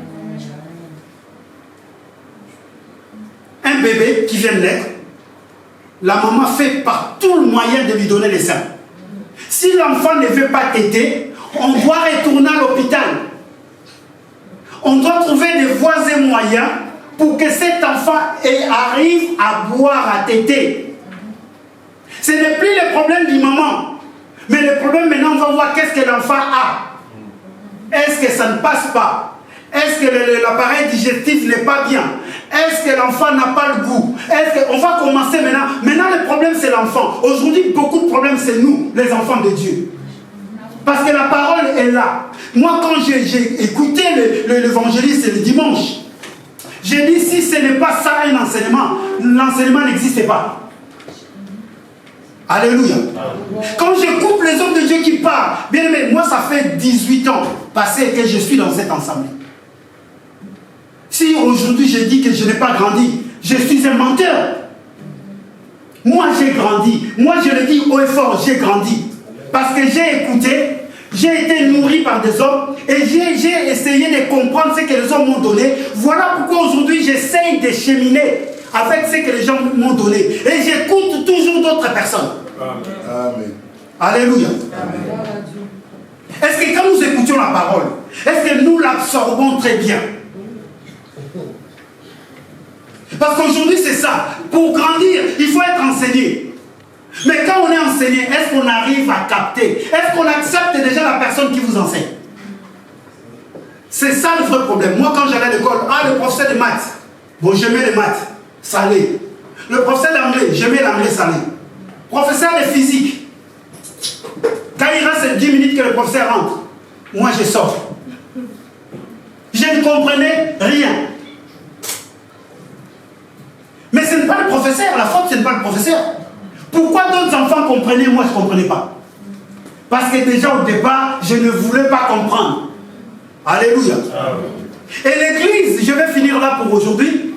Un bébé qui vient de naître, la maman fait par tout le moyen de lui donner les seins. Si l'enfant ne veut pas téter, on doit retourner à l'hôpital. On doit trouver des voies et moyens pour que cet enfant arrive à boire, à téter. Ce n'est plus le problème du maman. Mais le problème maintenant, on va voir qu'est-ce que l'enfant a. Est-ce que ça ne passe pas? Est-ce que l'appareil digestif n'est pas bien? Est-ce que l'enfant n'a pas le goût? On va commencer maintenant. Maintenant, le problème, c'est l'enfant. Aujourd'hui, beaucoup de problèmes, c'est nous, les enfants de Dieu. Parce que la parole est là. Moi, quand j'ai écouté l'évangéliste le dimanche, j'ai dit, si ce n'est pas ça un enseignement, l'enseignement n'existe pas. Alléluia. Quand j'écoute les hommes de Dieu qui parlent, bien aimé, moi, ça fait 18 ans passé que je suis dans cette assemblée. Si aujourd'hui je dis que je n'ai pas grandi, je suis un menteur. Moi j'ai grandi. Moi je le dis haut et fort, j'ai grandi. Parce que j'ai écouté, j'ai été nourri par des hommes et j'ai essayé de comprendre ce que les hommes m'ont donné. Voilà pourquoi aujourd'hui j'essaye de cheminer avec ce que les gens m'ont donné. Et j'écoute toujours d'autres personnes. Amen. Alléluia. Amen. Est-ce que quand nous écoutions la parole, est-ce que nous l'absorbons très bien? Parce qu'aujourd'hui, c'est ça. Pour grandir, il faut être enseigné. Mais quand on est enseigné, est-ce qu'on arrive à capter? Est-ce qu'on accepte déjà la personne qui vous enseigne? C'est ça le vrai problème. Moi, quand j'allais à l'école, le professeur de maths, bon, j'aimais les maths, salé. Le professeur d'anglais, j'aimais l'anglais salé. Professeur de physique, quand il reste 10 minutes que le professeur rentre, moi je sors. Je ne comprenais rien. Mais ce n'est pas le professeur, la faute ce n'est pas le professeur. Pourquoi d'autres enfants comprenaient, moi je ne comprenais pas? Parce que déjà au départ, je ne voulais pas comprendre. Alléluia. Et l'église, je vais finir là pour aujourd'hui.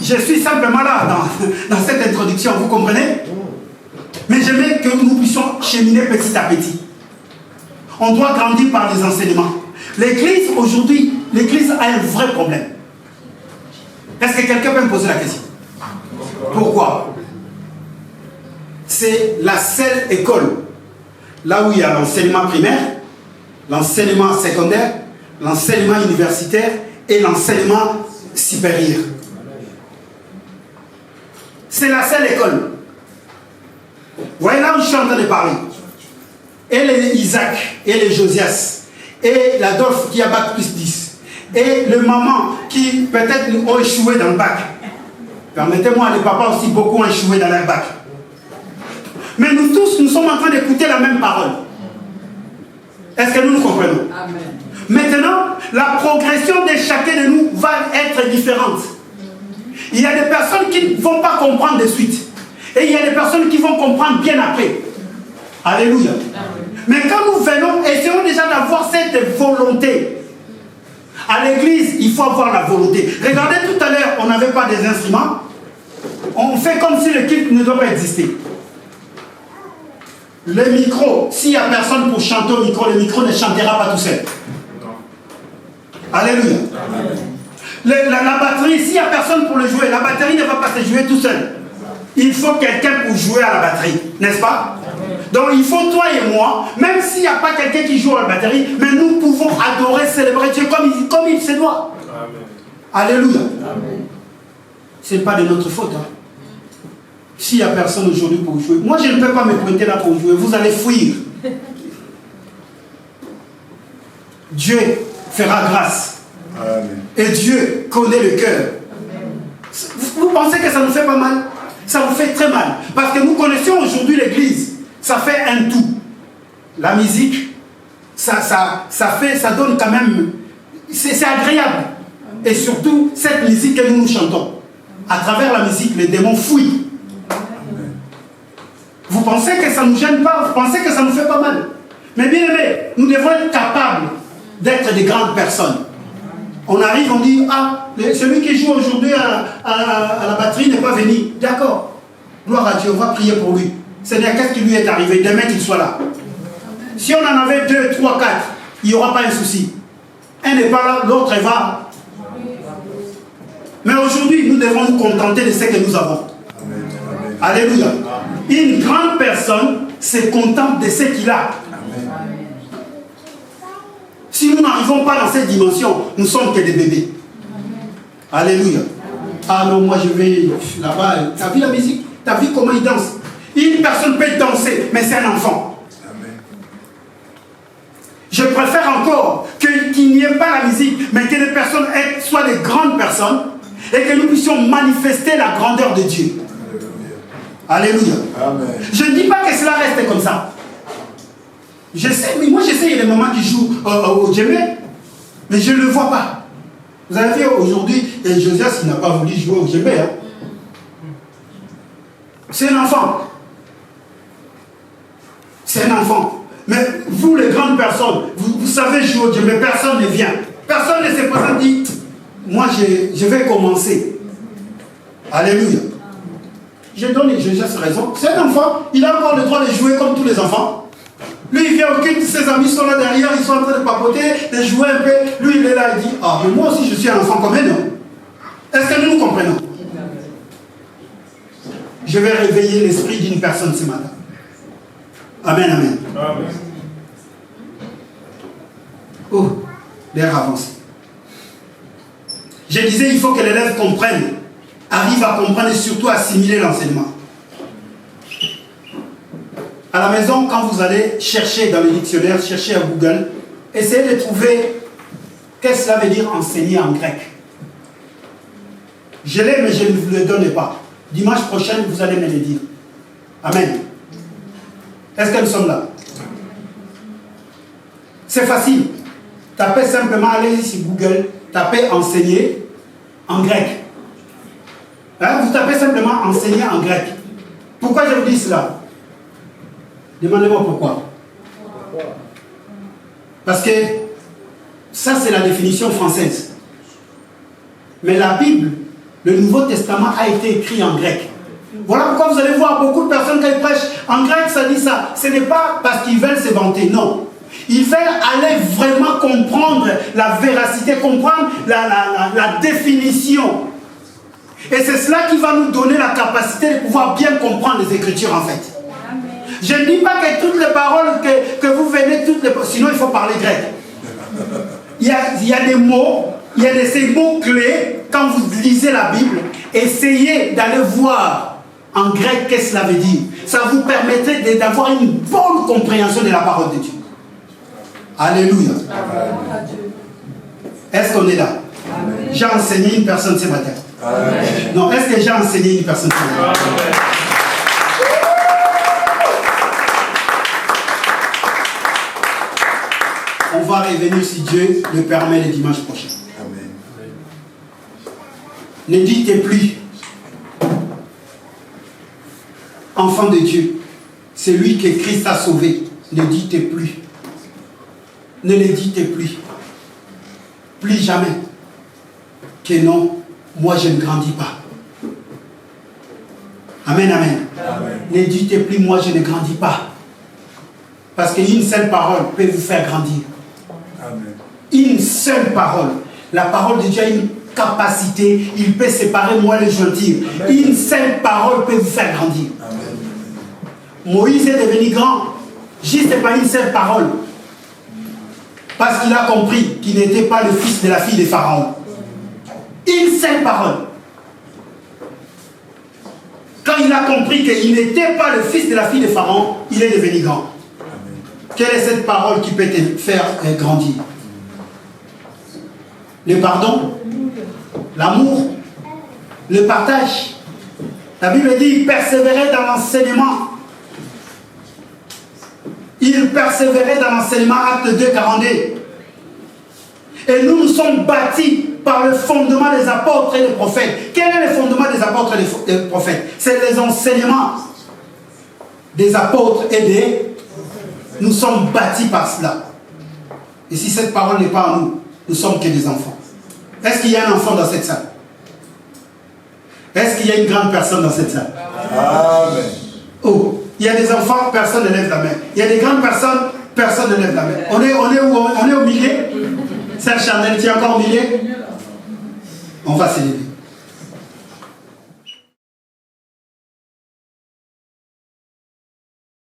Je suis simplement là dans cette introduction, vous comprenez? Mais j'aimerais que nous puissions cheminer petit à petit. On doit grandir par les enseignements. L'église, aujourd'hui, l'église a un vrai problème. Est-ce que quelqu'un peut me poser la question? Pourquoi? C'est la seule école, là où il y a l'enseignement primaire, l'enseignement secondaire, l'enseignement universitaire et l'enseignement supérieur. C'est la seule école. Vous voyez là où je suis en train de parler. Et les Isaac, et les Josias, et l'Adolphe qui a bac plus 10, et le maman qui peut-être ont échoué dans le bac. Permettez-moi, les papas aussi, beaucoup ont échoué dans leur bac. Mais nous tous, nous sommes en train d'écouter la même parole. Est-ce que nous comprenons? Amen. Maintenant, la progression de chacun de nous va être différente. Il y a des personnes qui ne vont pas comprendre de suite. Et il y a des personnes qui vont comprendre bien après. Alléluia. Mais quand nous venons, essayons déjà d'avoir cette volonté. À l'église, il faut avoir la volonté. Regardez, tout à l'heure, on n'avait pas des instruments. On fait comme si le culte ne doit pas exister. Le micro, s'il n'y a personne pour chanter au micro, le micro ne chantera pas tout seul. Alléluia. La batterie, s'il n'y a personne pour le jouer, la batterie ne va pas se jouer tout seul. Il faut quelqu'un pour jouer à la batterie, n'est-ce pas? Donc il faut toi et moi, même s'il n'y a pas quelqu'un qui joue à la batterie, mais nous pouvons adorer, célébrer Dieu comme il se doit. Amen. Alléluia. Ce n'est pas de notre faute. Hein. S'il n'y a personne aujourd'hui pour jouer, moi je ne peux pas me pointer là pour jouer, vous allez fuir. Dieu fera grâce. Amen. Et Dieu connaît le cœur. Vous pensez que ça nous fait pas mal? Ça nous fait très mal. Parce que nous connaissons aujourd'hui l'église. Ça fait un tout. La musique, ça donne quand même... C'est agréable. Et surtout, cette musique que nous chantons. À travers la musique, les démons fuient. Vous pensez que ça ne nous gêne pas? Vous pensez que ça nous fait pas mal? Mais bien aimé, nous devons être capables d'être des grandes personnes. On arrive, on dit, celui qui joue aujourd'hui à la batterie n'est pas venu. D'accord. Gloire à Dieu, on va prier pour lui. Seigneur, qu'est-ce qui lui est arrivé? Demain qu'il soit là. Si on en avait 2, 3, 4, il n'y aura pas un souci. Un n'est pas là, l'autre va. Mais aujourd'hui, nous devons nous contenter de ce que nous avons. Amen. Alléluia. Une grande personne se contente de ce qu'il a. Amen. Si nous n'arrivons pas dans cette dimension, nous sommes que des bébés. Amen. Alléluia. Ah non, moi je vais là-bas. T'as vu la musique? T'as vu comment il danse? Une personne peut danser, mais c'est un enfant. Amen. Je préfère encore qu'il n'y ait pas la musique, mais que les personnes soient des grandes personnes et que nous puissions manifester la grandeur de Dieu. Alléluia. Amen. Je ne dis pas que cela reste comme ça. Je sais, mais moi je sais, il y a des mamans qui jouent au djembé, mais je ne le vois pas. Vous avez vu aujourd'hui, Josias n'a pas voulu jouer au djembé. Hein. C'est un enfant. C'est un enfant. Mais vous, les grandes personnes, vous savez jouer au djembé, personne ne vient. Personne ne se présente et dit, moi je vais commencer. Alléluia. Je donne Josias raison. C'est un enfant, il a encore le droit de jouer comme tous les enfants. Lui, il vient au culte, ses amis sont là derrière, ils sont en train de papoter, de jouer un peu. Lui, il est là, il dit, mais moi aussi je suis un enfant comme eux, non? Est-ce que nous nous comprenons? Je vais réveiller l'esprit d'une personne ce matin. Amen, amen. Amen. Oh, l'air avancé. Je disais, il faut que l'élève comprenne, arrive à comprendre et surtout à assimiler l'enseignement. À la maison, quand vous allez chercher dans le dictionnaire, chercher à Google, essayez de trouver qu'est-ce que cela veut dire enseigner en grec? Je l'ai, mais je ne vous le donne pas. Dimanche prochain, vous allez me le dire. Amen. Est-ce que nous sommes là? C'est facile. Tapez simplement, allez sur Google, tapez enseigner en grec. Hein? Vous tapez simplement enseigner en grec. Pourquoi je vous dis cela? Demandez-moi pourquoi. Parce que ça, c'est la définition française. Mais la Bible, le Nouveau Testament a été écrit en grec. Voilà pourquoi vous allez voir beaucoup de personnes qui prêchent en grec, ça dit ça. Ce n'est pas parce qu'ils veulent se vanter, non. Ils veulent aller vraiment comprendre la véracité, comprendre la définition. Et c'est cela qui va nous donner la capacité de pouvoir bien comprendre les Écritures en fait. Je ne dis pas que toutes les paroles que vous venez, sinon il faut parler grec. Il y a des mots, il y a ces mots clés, quand vous lisez la Bible, essayez d'aller voir en grec qu'est-ce que cela veut dire. Ça vous permettrait d'avoir une bonne compréhension de la parole de Dieu. Alléluia. Est-ce qu'on est là? J'ai enseigné une personne ce matin. Amen. Non, est-ce que j'ai enseigné une personne ce matin? On va revenir si Dieu le permet le dimanche prochain. Amen. Ne dites plus enfant de Dieu, c'est lui que Christ a sauvé. Ne dites plus. Ne le dites plus. Plus jamais. Que non, moi je ne grandis pas. Amen, amen. Amen. Ne dites plus, moi je ne grandis pas. Parce qu'une seule parole peut vous faire grandir. Amen. Une seule parole. La parole de Dieu a une capacité, il peut séparer moi le gentil. Une seule parole peut vous faire grandir. Amen. Moïse est devenu grand, juste par une seule parole. Parce qu'il a compris qu'il n'était pas le fils de la fille de Pharaon. Une seule parole. Quand il a compris qu'il n'était pas le fils de la fille de Pharaon, il est devenu grand. Amen. Quelle est cette parole qui peut te faire grandir? Le pardon, l'amour, le partage. La Bible dit persévérer dans l'enseignement. Il persévérait dans l'enseignement, acte 2, 42. Et nous sommes bâtis par le fondement des apôtres et des prophètes. Quel est le fondement des apôtres et des prophètes? C'est les enseignements des apôtres et des... Nous sommes bâtis par cela. Et si cette parole n'est pas en nous, nous sommes que des enfants. Est-ce qu'il y a un enfant dans cette salle? Est-ce qu'il y a une grande personne dans cette salle? Amen. Oh, il y a des enfants, personne ne lève la main. Il y a des grandes personnes, personne ne lève la main. On est où? On est au milieu? Sœur Chanel, tu es encore au milieu? On va se lever.